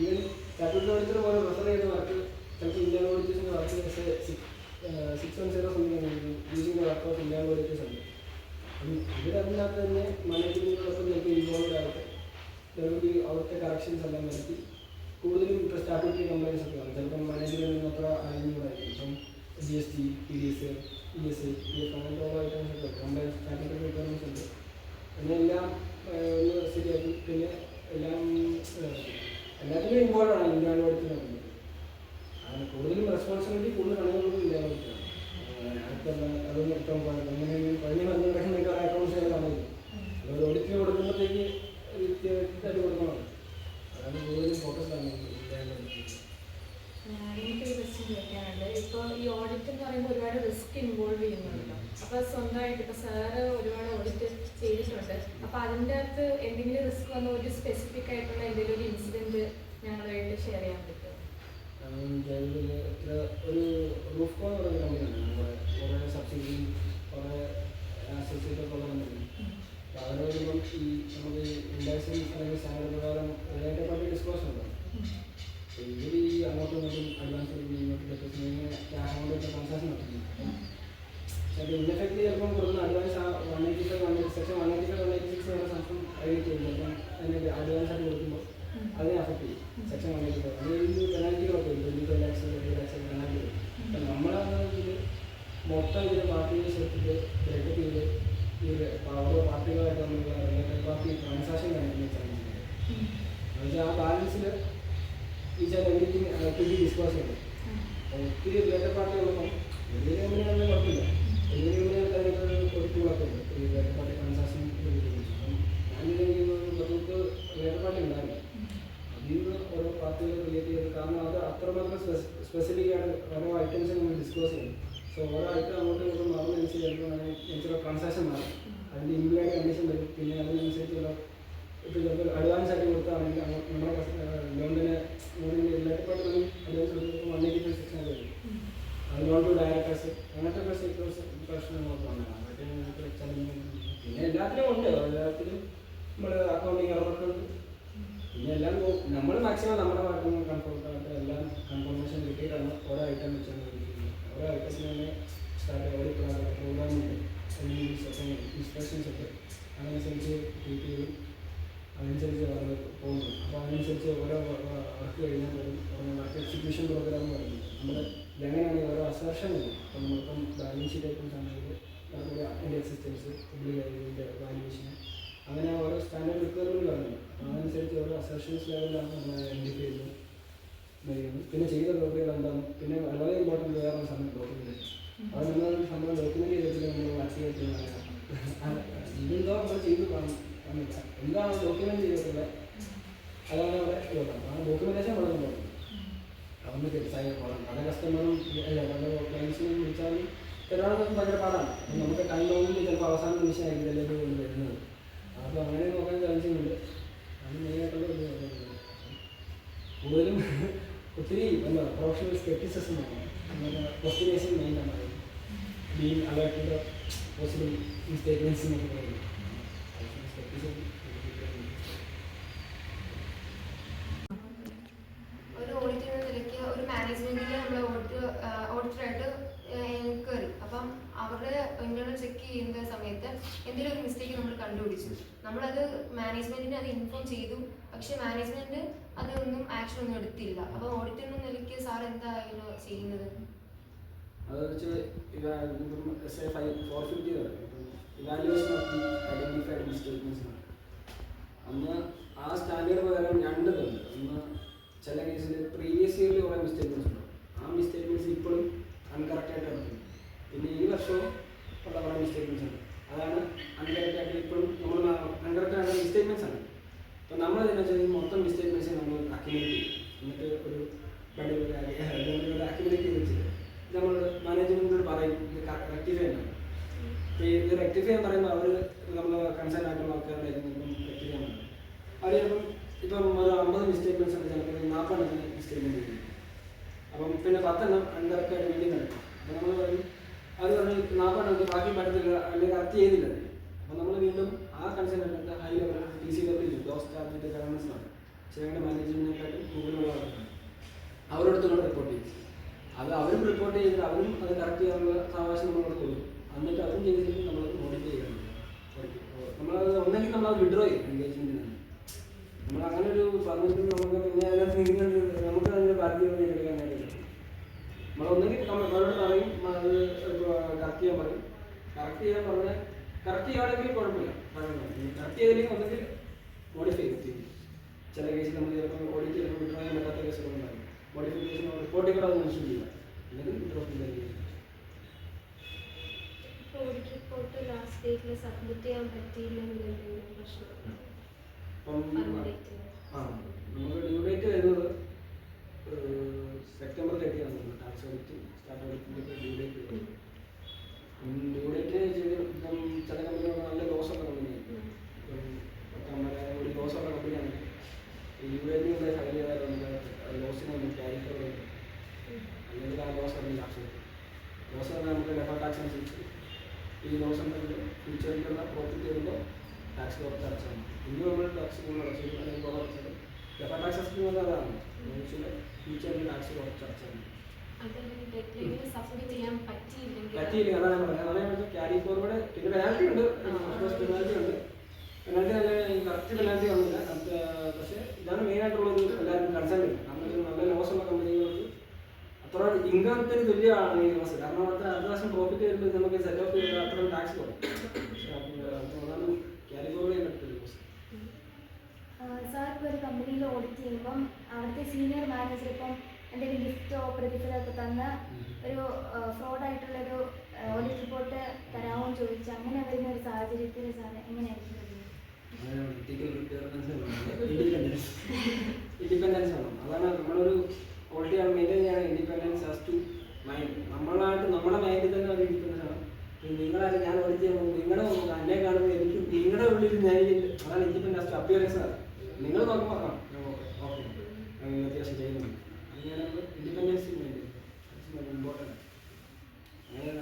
ഈവൻ സ്റ്റാറ്റ്യൂട്ടറി ഓഡിറ്റർ പോലെ റെഫർ ചെയ്ത വർക്ക് ചിലപ്പോൾ ഇന്റേണൽ ഓഡിറ്റേഴ്സിൻ്റെ work 610 something using work of internal auditors ഉണ്ട്. ഇവരതിനകത്ത് തന്നെ മാനേജ്മെൻറ്റിനോടൊപ്പം ചിലപ്പോൾ ഇൻവോൾവ് ആയിട്ട് ചിലപ്പോൾ അവിടുത്തെ കറക്ഷൻസ് എല്ലാം നടത്തി കൂടുതലും ഇപ്പോൾ സ്റ്റാറ്റ്യൂട്ടറി കംപ്ലൈൻസ് ഒക്കെ ആണ്. ചിലപ്പം മാനേജ്മെൻറ്റിന് അത്ര അറിയുന്നതായിരിക്കും. ഇപ്പം GST, TDS, ESI, അങ്ങനത്തെ ഓരോ ഐറ്റംസ് ഒക്കെ കംപ്ലൈൻസ് സ്റ്റാറ്റ്യൂട്ടറി റിക്വയർമെൻറ്റ്സ് ഉണ്ട്. അതിനെല്ലാം ഒന്ന് ശരിയാക്കി പിന്നെ എല്ലാത്തിനും ഇൻവോൾവ് ആണ് ഇന്റേണൽ ഓഡിറ്റിന് പറയുന്നത്. അതിന് കൂടുതലും റെസ്പോൺസിബിലിറ്റി കൂടുതൽ കണക്കുകളും ഇന്റേണൽ ഓഡിറ്റാണ്. അതൊന്നും ഏറ്റവും അങ്ങനെ കഴിഞ്ഞ വന്നിട്ട് അക്കൗണ്ട്സ് കാണില്ല. അതൊരു ഓഡിറ്റിന് കൊടുക്കുമ്പോഴത്തേക്ക് വ്യക്തിയായിട്ട് കൊടുക്കണം. അതാണ് കൂടുതലും ഫോക്കസ് ആണ് ഇന്റേണൽ ഓഡിറ്റ്. എനിക്കൊരു ക്വസ്റ്റ്യൻ ചോദിക്കാനുണ്ട്. ഇപ്പോൾ ഈ ഓഡിറ്റ് എന്ന് പറയുമ്പോൾ ഒരുപാട് റിസ്ക് ഇൻവോൾവ് ചെയ്യുന്നുണ്ടല്ലോ. അപ്പോൾ സ്വന്തമായിട്ട് ഇപ്പോൾ സാറ് ഒരുപാട് ഓഡിറ്റ് ചെയ്തിട്ടുണ്ട്. അപ്പോൾ അതിൻ്റെ അകത്ത് എന്തെങ്കിലും റിസ്ക് വന്ന ഒരു സ്പെസിഫിക് ആയിട്ടുള്ള എന്തെങ്കിലും ഒരു ഇൻസിഡൻറ്റ് ഞങ്ങളുമായിട്ട് ഷെയർ ചെയ്യാൻ പറ്റുമോ? ഒരു റൂഫ് കോൺ പറയുന്ന കമ്പനിയാണ്. കുറേ സബ്സിഡിയും കുറേ അസോസിയേറ്റ് ഉള്ള കമ്പനി. അപ്പോൾ അതിന് വരുമ്പം ഈ നമുക്ക് ഇൻഡസ്ട്രി അല്ലെങ്കിൽ സ്റ്റാൻഡേർഡ് പ്രകാരം റിലേറ്റഡ് പാർട്ടി ഡിസ്ക്ലോസ് ഉണ്ടാവും. ഇവർ ഈ അങ്ങോട്ടും ഇങ്ങോട്ടും അഡ്വാൻസ് ക്യാഷ് അമൗണ്ട് ട്രാൻസാക്ഷൻ നടത്തുന്നു. പക്ഷേ ഇൻഎഫക്റ്റ് ചിലപ്പം കൊടുക്കുന്ന അഡ്വാൻസ് 185 സെക്ഷൻ 185 186 എന്ന സംഭവം ക്രെഡിറ്റ് ചെയ്യും. ചിലപ്പം അതിൻ്റെ അഡ്വാൻസ് ആയിട്ട് കൊടുക്കുമ്പോൾ അതിനെ അഫക്റ്റ് ചെയ്യും. സെക്ഷൻ 185 അതിന് പെനാൽറ്റികളൊക്കെ ഉണ്ട്. 25 lakhs 30 lakhs പെനാൽറ്റി വരും. അപ്പം നമ്മളാണെങ്കിൽ മൊത്തം ഇതിന് പാർട്ടീസ് എടുത്തിട്ട് ബ്രേക്കപ്പ് ചെയ്ത് ഈ ഓരോ പാർട്ടികളായിട്ട് നമ്മൾ റിലേറ്റഡ് പാർട്ടി ട്രാൻസാക്ഷൻ കാണിക്കുന്ന ചാൻസ് ഉണ്ട്. എന്നുവെച്ചാൽ ആ ബാലൻസിൽ ഈ ചില എവരിത്തിങ് ടു ബി ഡിസ്കസ് ചെയ്യണം. ഒത്തിരി റിലേറ്റഡ് പാർട്ടി ഉള്ളപ്പം വലിയ കമ്പനിയാണെങ്കിലും കുഴപ്പമില്ല. വലിയ കമ്പനികൾക്ക് അതിനൊക്കെ ഒരു ടൂളൊക്കെ ഉണ്ട് ഈ റിലേറ്റഡ് പാർട്ടി ട്രാൻസാക്ഷൻ. അപ്പം ഞാനിതെങ്കിലും നമുക്ക് റിലേറ്റഡ് പാർട്ടി ഉണ്ടാവില്ല. അതിൽ നിന്ന് ഓരോ പാർട്ടികൾ റിലേറ്റ് ചെയ്ത് കാരണം അത് അത്രമാത്രം സ്പെസിഫിക് ആണ്. ഓരോ ഐറ്റംസ് നമ്മൾ ഡിസ്കസ് ചെയ്യും. സോ ഓരോ ഐറ്റം അങ്ങോട്ടും ഇങ്ങോട്ടും മാറുന്നതനുസരിച്ച് ചിലപ്പോൾ അതിനനുസരിച്ചുള്ള ട്രാൻസാക്ഷൻ മാറും. അതിൻ്റെ ഇംപ്ലിമെൻ്റ് കണ്ടീഷൻ വരും. പിന്നെ അതിനനുസരിച്ചുള്ള ഇപ്പോൾ ചിലപ്പോൾ അഡ്വാൻസ് ആയിട്ട് കൊടുത്താണെങ്കിൽ നമ്മുടെ ലോണിന് റിലേറ്റഡ് പാർട്ടി അഡ്വാൻസ് കൊടുക്കുമ്പോൾ 185 സെക്ഷൻ വരും. അത് ലോൺ ടു ഡയറക്ടേഴ്സ് അങ്ങനത്തെ പ്രശ്നങ്ങളൊക്കെ ഉണ്ടാകും. അതൊക്കെ പിന്നെ എല്ലാത്തിനും ഉണ്ട്. എല്ലാത്തിലും നമ്മൾ അക്കൗണ്ടിങ് എററൊക്കെ ഉണ്ട്. പിന്നെ എല്ലാം നമ്മൾ മാക്സിമം നമ്മുടെ ഭാഗത്ത് നിന്ന് കൺഫോർട്ടായിട്ട് എല്ലാം കൺഫർമേഷൻ കിട്ടിയിട്ടാണ് ഓരോ ഐറ്റം വെച്ചാണ് ഇരിക്കുന്നത്. ഓരോ ഐറ്റത്തിന് തന്നെ സ്റ്റാർട്ട് ഓഡിറ്റ് പ്രോഗ്രാമുണ്ട്, ഇൻസ്ട്രക്ഷൻസ് ഒക്കെ അതനുസരിച്ച് ട്രീറ്റ് ചെയ്യും. അതനുസരിച്ച് നമ്മൾ പോകുന്നു. അപ്പോൾ അതനുസരിച്ച് ഓരോ വർക്ക് കഴിഞ്ഞാൽ പോലും വർക്ക് എക്സിക്യൂഷൻ പ്രോഗ്രാം എന്ന് പറയുന്നത് നമ്മൾ ഇതെങ്ങനെയാണ് ഓരോ അസർഷൻ വരും. അപ്പോൾ നമ്മളിപ്പം ബാലൻസ് ഷീറ്റ് ഐറ്റംസ് ആണെങ്കിൽ അതുപോലെ അതിൻ്റെ എക്സിസ്റ്റൻസ് ഇതിൻ്റെ വാല്യൂഷൻ അങ്ങനെ ഓരോ സ്റ്റാൻഡേർഡ് റിക്വയർമെൻറ്റ് പറയുന്നത്. അപ്പോൾ അതനുസരിച്ച് ഓരോ അസർഷൻസ് ലെവലിലാണ് നമ്മൾ ഐഡൻറ്റിഫൈ ചെയ്യുന്നത്. പിന്നെ ചെയ്ത പ്രവൃത്തികൾ എന്താണ്. പിന്നെ വളരെ ഇമ്പോർട്ടൻറ്റ് വേറെ സമയം ഡോക്യുമെൻറ്റേഷൻ. അത് നമ്മൾ സംഭവം ഡോക്യുമെൻറ്റ് ചെയ്തിട്ട് നമ്മൾ ആക്ടിവേറ്റ് ചെയ്യുന്നതാണ്. ഇതെന്തോ നമ്മൾ ചെയ്ത് കാണില്ല. എന്താണ് ഡോക്യുമെൻറ്റ് ചെയ്തിട്ടുള്ളത് അതാണ് അവിടെ ഇതാണ്. ആ ഡോക്യുമെൻറ്റേഷൻ വളരെ ഇമ്പോർട്ടൻറ്റ്. അതൊന്ന് സൈൻ പോകണം. പല കസ്റ്റമറും പല ക്ലയൻസിനും വിളിച്ചാലും തരാനൊക്കെ ഭയങ്കര പാടാണ്. അപ്പം നമുക്ക് ടൈം ആകുമ്പോൾ ചിലപ്പോൾ അവസാന നിമിഷമായിരിക്കും എല്ലാവരും കൊണ്ട് വരുന്നത്. അപ്പോൾ അങ്ങനെ നോക്കാൻ ചാൻസുണ്ട്. അത് മെയിനായിട്ടുള്ള കൂടുതലും ഒത്തിരി എന്താ പ്രൊഫഷണൽ സ്കെപ്റ്റിസിസം ആണ്. ക്വസ്റ്റ്യനേഷൻ മെയിനാണ്. Being alert the possible mistakes എന്നൊക്കെ പറയുന്നത്. ഒരു ഓഡിറ്റ് എന്ന നിലയ്ക്ക് ഒരു മാനേജ്മെന്റിൽ നമ്മൾ ഓഡിറ്ററായിട്ട് കയറി. അപ്പം അവരുടെ ഇന്റേണൽ ചെക്ക് ചെയ്യുന്ന സമയത്ത് എന്തെങ്കിലും ഒരു മിസ്റ്റേക്ക് നമ്മൾ കണ്ടുപിടിച്ചു. നമ്മളത് മാനേജ്മെന്റിനെ അത് ഇൻഫോം ചെയ്തു. പക്ഷെ മാനേജ്മെന്റ് അതൊന്നും ആക്ഷൻ ഒന്നും എടുത്തില്ല. അപ്പോൾ ഓഡിറ്റ് എന്ന നിലയ്ക്ക് സാർ എന്തായാലും ചെയ്യുന്നത്? അത് വെച്ച് evaluation of the identified mistakes ആണ്. അന്ന് ആ സ്റ്റാൻഡേർഡ് പ്രകാരം രണ്ട് തന്നു. ഒന്ന് ചില കേസിൽ പ്രീവിയസ് ഇയറിൽ കുറേ മിസ്റ്റേക്മെൻറ്റ്സ് ഉണ്ടാവും. ആ മിസ്റ്റേക്മെൻറ്റ്സ് ഇപ്പോഴും അൺകറക്റ്റായിട്ട് നടത്തുന്നു. പിന്നെ ഈ വർഷവും ഉള്ള കുറേ മിസ്റ്റേക്മെൻറ്റ്സ് ഉണ്ട്. അതാണ് അൺകറക്റ്റായിട്ട് ഇപ്പോഴും നമ്മൾ അൺകറക്റ്റായിട്ട് മിസ്റ്റേക്മെൻറ്റ്സ് ആണ്. അപ്പോൾ നമ്മൾ എന്താ വെച്ചാൽ മൊത്തം മിസ്റ്റേക്മെൻറ്റ്സ് നമ്മൾ അക്യുമുലേറ്റ് ചെയ്യും. എന്നിട്ട് ഒരു അക്യുമുലേറ്റ് ചെയ്ത് വെച്ചിട്ട് നമ്മൾ മാനേജ്മെൻറ്റിനോട് പറയും ഇത് റെക്ടിഫൈ ചെയ്യണം. അപ്പോൾ ഇത് റെക്ടിഫൈ ചെയ്യാൻ പറയുമ്പോൾ അവർ നമ്മൾ കൺസേൺ ആയിട്ടുള്ള ആൾക്കാരുടെ റെക്ടിഫൈ ചെയ്യാൻ പറയും. 40 മിസ്റ്റേക്ക് ചെയ്യും. അപ്പം പിന്നെ 10 അൺകറക്റ്റായിട്ട് വേണ്ടി നടക്കും. അപ്പോൾ നമ്മൾ പറയും അത് പറഞ്ഞ് 40 ബാക്കി പഠിത്തില്ല അല്ലെങ്കിൽ കറക്റ്റ് ചെയ്തില്ല. അപ്പോൾ നമ്മൾ വീണ്ടും ആ കൺസേൺ എടുത്ത് high level TCW dose target governments ആണ് ചെയ്യേണ്ട മാനേജ്മെൻറ്റിനെക്കാട്ടും കൂടുതലുള്ളവരാണ് അവരോടത്ത് നമ്മൾ റിപ്പോർട്ട് ചെയ്യും. അത് അവരും റിപ്പോർട്ട് ചെയ്തിട്ട് അവരും അത് കറക്റ്റ് ചെയ്യാനുള്ള സാവകാശം നമ്മളോട് കൊടുക്കും. എന്നിട്ട് അവരും ചെയ്തിട്ട് നമ്മളത് മോഡിഫൈ ചെയ്യണം. നമ്മളത് ഒന്നെങ്കിൽ നമ്മളത് വിഡ്രോ ചെയ്യും എൻഗേജ്മെൻറ്റിൽ നിന്ന്. നമ്മൾ അങ്ങനെ ഒരു പറഞ്ഞിട്ട് നമുക്ക് പിന്നെ അതിനകത്ത് നീങ്ങുന്നത് നമുക്ക് അതിൻ്റെ ബാധ്യത എടുക്കാനായിട്ട് നമ്മളൊന്നെങ്കിൽ നമ്മളോട് പറയും അത് കറക്റ്റ് ചെയ്യാൻ പറയും. കറക്റ്റ് ചെയ്യാൻ പറഞ്ഞാൽ കറക്റ്റ് ചെയ്യുകയാണെങ്കിൽ കുഴപ്പമില്ല. കറക്റ്റ് ചെയ്തില്ലെങ്കിൽ ഒന്നെങ്കിൽ മോഡിഫൈ ചെയ്യും. ചില കേസിൽ നമ്മൾ ചിലപ്പോൾ ഓഡിറ്റ് ചിലപ്പോൾ വിഡ്രോ ചെയ്യാൻ പറ്റാത്ത കേസുകളുണ്ടാകും. മോഡിഫിക്കേഷൻ റിപ്പോർട്ടിൽ കൂടെ അത് മെൻഷൻ ചെയ്യുക അല്ലെങ്കിൽ വിഡ്രോ ചെയ്യുക. ഇപ്പോൾ ഓഡിറ്റ് റിപ്പോർട്ട് ലാസ്റ്റ് ഡേറ്റിൽ സബ്മിറ്റ് ചെയ്യാൻ പറ്റിയില്ലെങ്കിൽ എന്തെങ്കിലും പ്രശ്നം അപ്പം നമുക്ക് ഡ്യൂ ഡേറ്റ് വരുന്നത് September 30 ആണ്. ടാക്സ് ഓഡിറ്റ് സ്റ്റാർട്ട് ഓഡിറ്റിൻ്റെ ഡ്യൂ ഡേറ്റ് വരുന്നത്. ഡ്യൂ ഡേറ്റ് ചെയ്ത് ഇപ്പം ചില കമ്പനികൾ നല്ല ലോസുള്ള കമ്പനിയാണ്. ഇപ്പം 10,000 കോടി ലോസുള്ള കമ്പനിയാണ്. ഡ്യൂ ഡേറ്റ് കൂടെ ഫയൽ ചെയ്താൽ ലോസിന് നമ്മൾ ക്യാരി ഫോർവേഡ് അല്ലെങ്കിൽ ആ ലോസ് അല്ലെങ്കിൽ ടാക്സ് കിട്ടും. ലോസ് പറഞ്ഞാൽ നമുക്ക് ഡെഫർ ടാക്സ് അനുസരിച്ച് ഈ ലോസ് ഉണ്ടെങ്കിൽ ഫ്യൂച്ചറിലുള്ള പ്രോഫിറ്റ് വരുമ്പോൾ ടാക്സ് കുറച്ച് അടച്ചാൽ ഇന്ന് നമ്മൾ ടാക്സ് കൂടുതൽ അടച്ചു അല്ലെങ്കിൽ കുറച്ചത് ഡെഫർ ടാക്സ് അടച്ചിട്ട് അതാണ് ഫ്യൂച്ചറിൽ ടാക്സ് കുറച്ച് അടച്ചാൽ പറ്റിയില്ല. അതാണ് പറയുന്നത്. ക്യാരി ഫോർവേഡ് പിന്നെ പെനാൽറ്റി ഉണ്ട്. പെനാൽറ്റി ഉണ്ട്. പെനാൽറ്റി നല്ല കറക്റ്റ് പെനാൽറ്റി വന്നില്ല. പക്ഷേ ഇതാണ് മെയിനായിട്ടുള്ളൊരു എല്ലാവരും കൺസേൺ ഉണ്ട്. കാരണം നല്ല ലോസുള്ള കമ്പനികൾക്ക് അത്ര ഇൻകത്തിന് തുല്യമാണ് ഈ ലോസ്. കാരണം അത്ര അടുത്ത വർഷം പ്രോഫിറ്റ് വരുമ്പോൾ നമുക്ക് സെറ്റ് ഓഫ് ചെയ്ത് അത്ര ടാക്സ് കുറയും. അതാണ് ക്യാരി ഫോർവേഡ് ചെയ്യാൻ പറ്റില്ല ലോസ്. സാർ ഇപ്പോൾ ഒരു കമ്പനിയിൽ ഓഡിറ്റ് ചെയ്യുമ്പം അവിടുത്തെ സീനിയർ മാനേജർ ഇപ്പം എന്തെങ്കിലും ഗിഫ്റ്റോ പ്രതിഫലമൊക്കെ തന്ന് ഒരു ഫ്രോഡായിട്ടുള്ളൊരു ഓഡിറ്റ് റിപ്പോർട്ട് തരാമോ എന്ന് ചോദിച്ചാൽ അങ്ങനെ വരുന്ന ഒരു സാഹചര്യത്തിൽ സാർ എങ്ങനെയായിരിക്കും? ഇൻഡിപെൻഡൻസ് വേണം. അതാണ് നമ്മളൊരു ക്വാളിറ്റി മെയിൻറ്റെയിൻ ചെയ്യാൻ ഇൻഡിപെൻഡൻസ് ആസ് ടു മൈൻഡ്. നമ്മളായിട്ട് നമ്മുടെ മൈൻഡിൽ തന്നെ ഒരു ഇൻഡിപെൻഡൻസ് ആണ്. നിങ്ങളായിട്ട് ഞാൻ ഓഡിറ്റ് ചെയ്യുമ്പോൾ നിങ്ങളുടെ എന്നെ കാണുമ്പോൾ എനിക്ക് നിങ്ങളുടെ ഉള്ളിൽ ഞാൻ അതാണ് ഇൻഡിപെൻഡൻസ് ടു അപ്പിയറൻസ്. നിങ്ങൾ നോക്കുമ്പോൾ ഓക്കെ അത്യാവശ്യം ചെയ്യുന്നുണ്ട്. അങ്ങനെയാണ് നമ്മൾ ഇൻഡിപെൻഡൻസ് ഇമ്പോർട്ടൻ്റ്.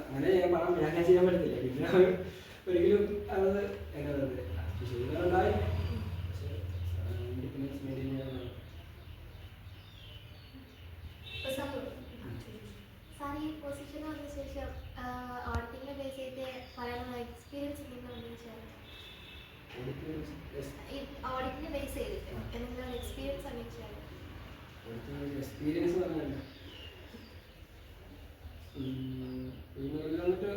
അങ്ങനെ ഞാൻ ചെയ്യാൻ പറ്റത്തില്ല. പിന്നെ ഒരിക്കലും അത് എന്നത് ചെയ്യുന്നുണ്ടായി. ഇൻഡിപെൻഡൻസ് മെയിൻറ്റെയിൻ ചെയ്യാൻ സാർ ഈ പൊസിഷൻ വന്ന ശേഷം ഓഡിറ്റിങ്ങിനെ ബേസ് ചെയ്ത് പറയാനുള്ള എക്സ്പീരിയൻസ് എന്തെങ്കിലും ഈ ഓഡിറ്റിനെ ബേസ് ചെയ്തിട്ട് എന്തെങ്കിലും എക്സ്പീരിയൻസ് അറിയിച്ചാൽ എക്സ്പീരിയൻസ് പറഞ്ഞാൽ വന്നിട്ട്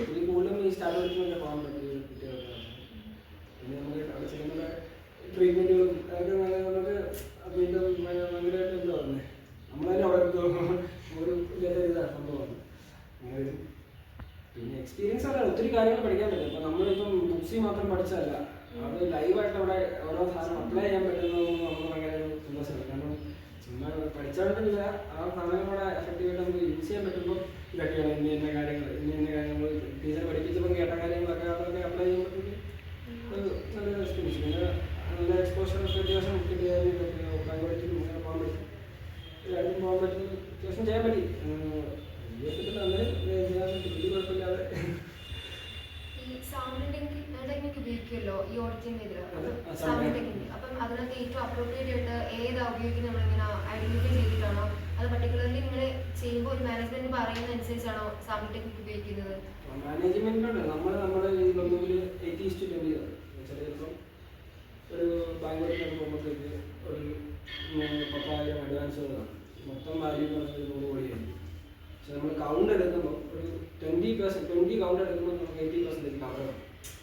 ഇതിൽ കൂടുതലും ഈ സ്റ്റാർട്ട് ഓഡിറ്റിനൊക്കെ പോകാൻ പറ്റിയ കുട്ടികളൊക്കെ. പിന്നെ നമുക്ക് അവിടെ ചെയ്യുന്ന ട്രീറ്റ്മെൻറ്റുകളും അതൊക്കെ നല്ല നമുക്ക് വീണ്ടും ഭയങ്കരമായിട്ട് എന്താ പറയുന്നത് നമ്മളതിനെ അവിടെ ഒരു ഇതാണ് സംഭവമാണ്. അങ്ങനെ വരും. പിന്നെ എക്സ്പീരിയൻസ് ആണ് ഒത്തിരി കാര്യങ്ങൾ പഠിക്കാൻ പറ്റും. ഇപ്പം നമ്മളിപ്പം ബുക്സി മാത്രം പഠിച്ചതല്ല, അത് ലൈവായിട്ട് അവിടെ ഓരോ സാധനം അപ്ലൈ ചെയ്യാൻ പറ്റുന്നത് നമുക്ക് ഭയങ്കര ഒരു സന്തോഷമാണ്. കാരണം ചുമ്മാ പഠിച്ചാലില്ല ആ സാധനം കൂടെ എഫക്റ്റീവായിട്ട് നമുക്ക് യൂസ് ചെയ്യാൻ പറ്റുമ്പോൾ ഇതൊക്കെയാണ് ഇന്ന കാര്യങ്ങൾ നമ്മൾ ടീച്ചർ പഠിപ്പിച്ചപ്പോൾ കേട്ട കാര്യങ്ങളൊക്കെ അതൊക്കെ അപ്ലൈ ചെയ്യുമ്പോഴത്തേക്ക് ഒരു നല്ലൊരു എക്സ്പീരിയൻസ്. പിന്നെ നല്ല എക്സ്പോഷർ അത്യാവശ്യം ബാങ്കോളേജിൽ ഇങ്ങനെ പോകാൻ പറ്റും. എല്ലാവർക്കും പോകാൻ പറ്റും. അത്യാവശ്യം ചെയ്യാൻ പറ്റി. കുഴപ്പമില്ലാതെ ഈ സാമ്പിൾ ടെക്നിക്ക് ഉപയോഗിക്കുമല്ലോ ഈ ഓഡിറ്റിംഗ് ഇതിൽ സാമ്പിൾ ടെക്നിക്ക്. അപ്പം അതിനകത്ത് ഏറ്റവും അപ്രോപ്രിയേറ്റ് ആയിട്ട് ഏതാ ഉപയോഗിക്കുന്നത് നമ്മളിങ്ങനെ ഐഡന്റിഫൈ ചെയ്തിട്ടാണോ അത് പർട്ടിക്കുലർലി നിങ്ങൾ ചെയ്യുമ്പോൾ ഒരു മാനേജ്മെന്റ് പറയുന്ന അനുസരിച്ചാണോ സാമ്പിൾ ടെക്നിക്ക് ഉപയോഗിക്കുന്നത്? മാനേജ്മെന്റുണ്ട്. നമ്മുടെ ഇതിലൊന്നുകിൽ 80:20 ചിലപ്പം ഒരു ബാങ്കോട്ടിലേക്ക് പോകുമ്പോഴത്തേക്ക് ഒരു 10,000 അഡ്വാൻസ് കൊടുക്കണം. മൊത്തം വാല്യൂ എന്ന് പറഞ്ഞാൽ 100 കോടിയായിരിക്കും. പക്ഷെ നമ്മൾ കൗണ്ട് എടുക്കുമ്പോൾ ഒരു 20 കൗണ്ട് എടുക്കുമ്പോൾ നമുക്ക് 80% കവർ ആവും.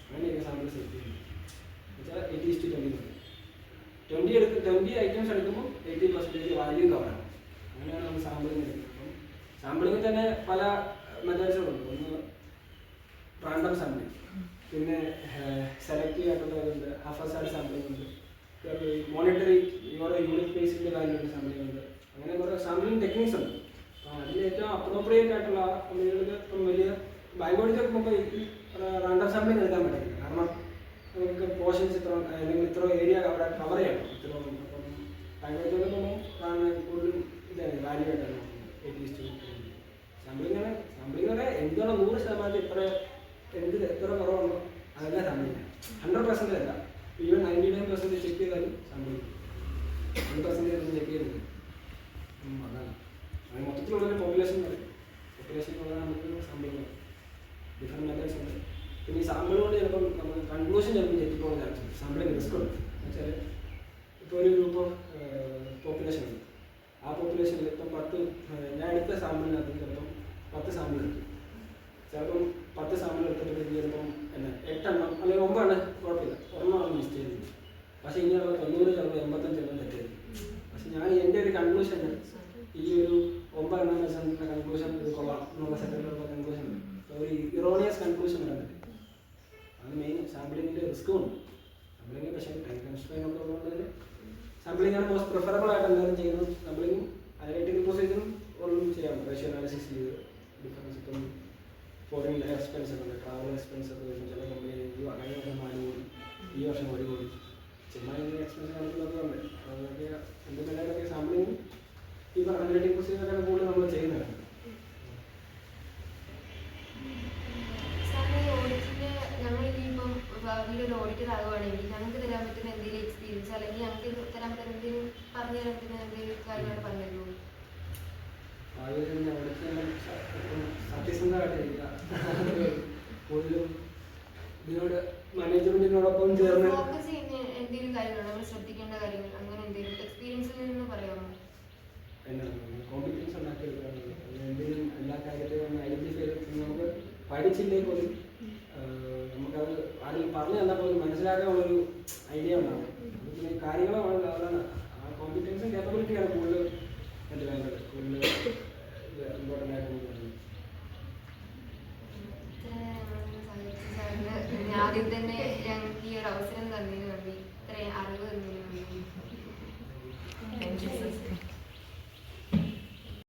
അങ്ങനെയൊക്കെ സാമ്പിൾ സെറ്റ് ചെയ്യുന്നത് വെച്ചാൽ 80:20 20 ഐറ്റംസ് എടുക്കുമ്പോൾ 80% വാല്യൂ കവർ ആവും. അങ്ങനെയാണ് നമ്മൾ സാമ്പിളിങ് എടുക്കുന്നത്. അപ്പം സാമ്പിളിങ്ങിൽ തന്നെ പല മെത്തേഡ്സുകളുണ്ട്. ഒന്ന് റാൻഡം സാമ്പിളിങ്, പിന്നെ സെലക്റ്റീവ് ആയിട്ടുള്ളതുണ്ട്, ഹഫസാഡ് സാമ്പിളിംഗ് ഉണ്ട്, മോണിറ്ററി ഓരോ യൂണിറ്റ് ബേസിൻ്റെ കാര്യങ്ങളുടെ സാമ്പിളിംഗ് ഉണ്ട്. അങ്ങനെ കുറേ സാമ്പിളിംഗ് ടെക്നിക്സ് ഉണ്ട്. അപ്പോൾ അതിൽ ഏറ്റവും അപ്രോപ്രിയേറ്റ് ആയിട്ടുള്ള കമ്പനികൾക്ക് ഇപ്പം വലിയ ബാങ്കോഡിക്കൊക്കെ പോകുമ്പോൾ റാൻഡം സാമ്പിളിംഗ് എടുക്കാൻ പറ്റില്ല. കാരണം നമുക്ക് പോർഷൻസ് ഇത്ര അല്ലെങ്കിൽ ഇത്ര ഏരിയ അവിടെ കവർ ചെയ്യണം. ഇത്ര അപ്പം ബാങ്കോഡിക്കൊക്കെ പോകുമ്പോൾ 100% എത്ര കുറവുണ്ടോ അതെല്ലാം സാമ്പിളില്ല. 100% അല്ല, ഈവൻ 99% ചെക്ക് ചെയ്താലും സാമ്പിൾ 100% ചെക്ക് ചെയ്യുന്നില്ല. അതാണ് അത് മൊത്തത്തിലുള്ളൊരു പോപ്പുലേഷൻ ഉള്ള നമുക്ക് സാമ്പിൾ ഡിഫറെൻറ്റ് മെത്തേഡ്സ് ഉണ്ട്. പിന്നെ ഈ സാമ്പിൾ കൊണ്ട് ചിലപ്പം നമുക്ക് കൺക്ലൂഷൻ ചിലപ്പോൾ തെറ്റിപ്പോകുന്ന ചാൻസ് ഉണ്ട്. സാമ്പിളിങ് റിസ്ക് ഉണ്ട്. എന്നുവെച്ചാൽ ഇപ്പോൾ ഒരു ഗ്രൂപ്പ് ഓഫ് പോപ്പുലേഷൻ ഉണ്ട്. ആ പോപ്പുലേഷനിൽ ഇപ്പം 10 ഞാൻ എടുത്ത സാമ്പിളിനകത്ത് ചിലപ്പം 10 സാമ്പിൾ എടുക്കും. ചിലപ്പം 10 സാമ്പിൾ എടുത്തിട്ട് ചിലപ്പം 8 എണ്ണം അല്ലെങ്കിൽ 9 എണ്ണം കുഴപ്പമില്ല, ഒരെണ്ണമാണ് മിസ്റ്റേക്ക് ചെയ്യുന്നത്. പക്ഷേ ഇങ്ങനെയുള്ള 90 ചിലപ്പോൾ 85 എണ്ണം തെറ്റായിരിക്കും. പക്ഷെ ഞാൻ എൻ്റെ ഒരു കൺക്ലൂഷൻ ഈ ഒരു 9 എണ്ണം വെച്ചിട്ടുള്ള കൺക്ലൂഷൻ ഇത് കൊള്ളാം എന്നുള്ള സെക്കൻഡിലുള്ള കൺക്ലൂഷൻ ഉണ്ട്. ഒരു ഇറോണിയസ് കൺക്ലൂഷൻ വരാൻ അത് മെയിൻ സാമ്പിളിങ്ങിൻ്റെ റിസ്ക്കും ഉണ്ട്. സാമ്പിളിങ് പക്ഷേ ടൈം കൺസ്ട്രെയിൻ ഉള്ളതുകൊണ്ട് തന്നെ സാമ്പിളിങ്ങാണ് മോസ്റ്റ് പ്രിഫറബിൾ ആയിട്ട് എല്ലാവരും ചെയ്യുന്നത്. സാമ്പിളിങ്ങും അനലൈറ്റിക്കൽ പ്രൊസീജിയറും ഒന്നും ചെയ്യാം. റേഷ്യോ അനാലിസിസ് ചെയ്ത് ഡിഫറൻസ് ഇപ്പം ഫോറിൻ എക്സ്പെൻസ് ഒക്കെ ഉണ്ട്, ട്രാവൽ എക്സ്പെൻസ് ഒക്കെ വരും. ചില കമ്പനി കഴിഞ്ഞ വർഷം 4 കോടി, ഈ വർഷം 1 കോടി ചുമ്മാ ഇങ്ങനെ എക്സ്പെൻസ് കാണിക്കുന്നതൊക്കെ ഉണ്ട്. അതൊക്കെ എൻ്റെ മേലൊക്കെ സാമ്പിളിങ് ഈ അനലൈറ്റിക്കൽ പ്രൊസീജിയറൊക്കെ കൂടുതൽ നമ്മൾ ചെയ്യുന്നതാണ്. ഭാവിയിലൊരു ഓഡിറ്റർ ആകുവാണെങ്കിൽ ഞങ്ങൾക്ക് തരാൻ പറ്റുന്ന എന്തെങ്കിലും എക്സ്പീരിയൻസ് അല്ലെങ്കിൽ ഞങ്ങൾക്ക് തരാൻ പറ്റുന്ന എന്തെങ്കിലും പറഞ്ഞു തരാൻ പറ്റുന്ന എന്തെങ്കിലും കാര്യമായിട്ട് പറഞ്ഞു തരുമോ? സത്യസന്ധമായിട്ടിരിക്കുക, കൂടുതലും ഇതിനോട് മാനേജ്മെന്റിനോടൊപ്പം ചേർന്ന് ഫോക്കസ് ചെയ്യുന്ന എന്തെങ്കിലും കാര്യങ്ങളാണ് നമ്മൾ ശ്രദ്ധിക്കേണ്ട കാര്യങ്ങൾ, അങ്ങനെ എന്തെങ്കിലും എക്സ്പീരിയൻസിൽ നിന്ന് പറയാമോ? എന്നാണ് കോമ്പറ്റൻസ് ഉണ്ടാക്കിയെടുക്കാറുള്ളത്. എന്തെങ്കിലും എല്ലാ കാര്യത്തിലും ഐഡന്റിഫൈ ചെയ്ത് നമുക്ക് പഠിച്ചില്ലേ പോലും നമുക്കത് ആരെങ്കിലും പറഞ്ഞു തന്നാൽ പോലും മനസ്സിലാക്കാനുള്ളൊരു ഐഡിയ ഉണ്ടാവും. പിന്നെ കാര്യങ്ങളാണ് അതാണ് ആ കോമ്പറ്റൻസും കേപ്പബിലിറ്റിയാണ് കൂടുതൽ എൻ്റെ വേണ്ടത്, കൂടുതൽ ഇമ്പോർട്ടൻ്റ് ആയിട്ട് തോന്നുന്നത്. ആദ്യം തന്നെ ഞങ്ങൾക്ക് ഈ ഒരു അവസരം തന്നതിന് വേണ്ടി ഇത്രയും അറിവ് തന്നതിന് വേണ്ടി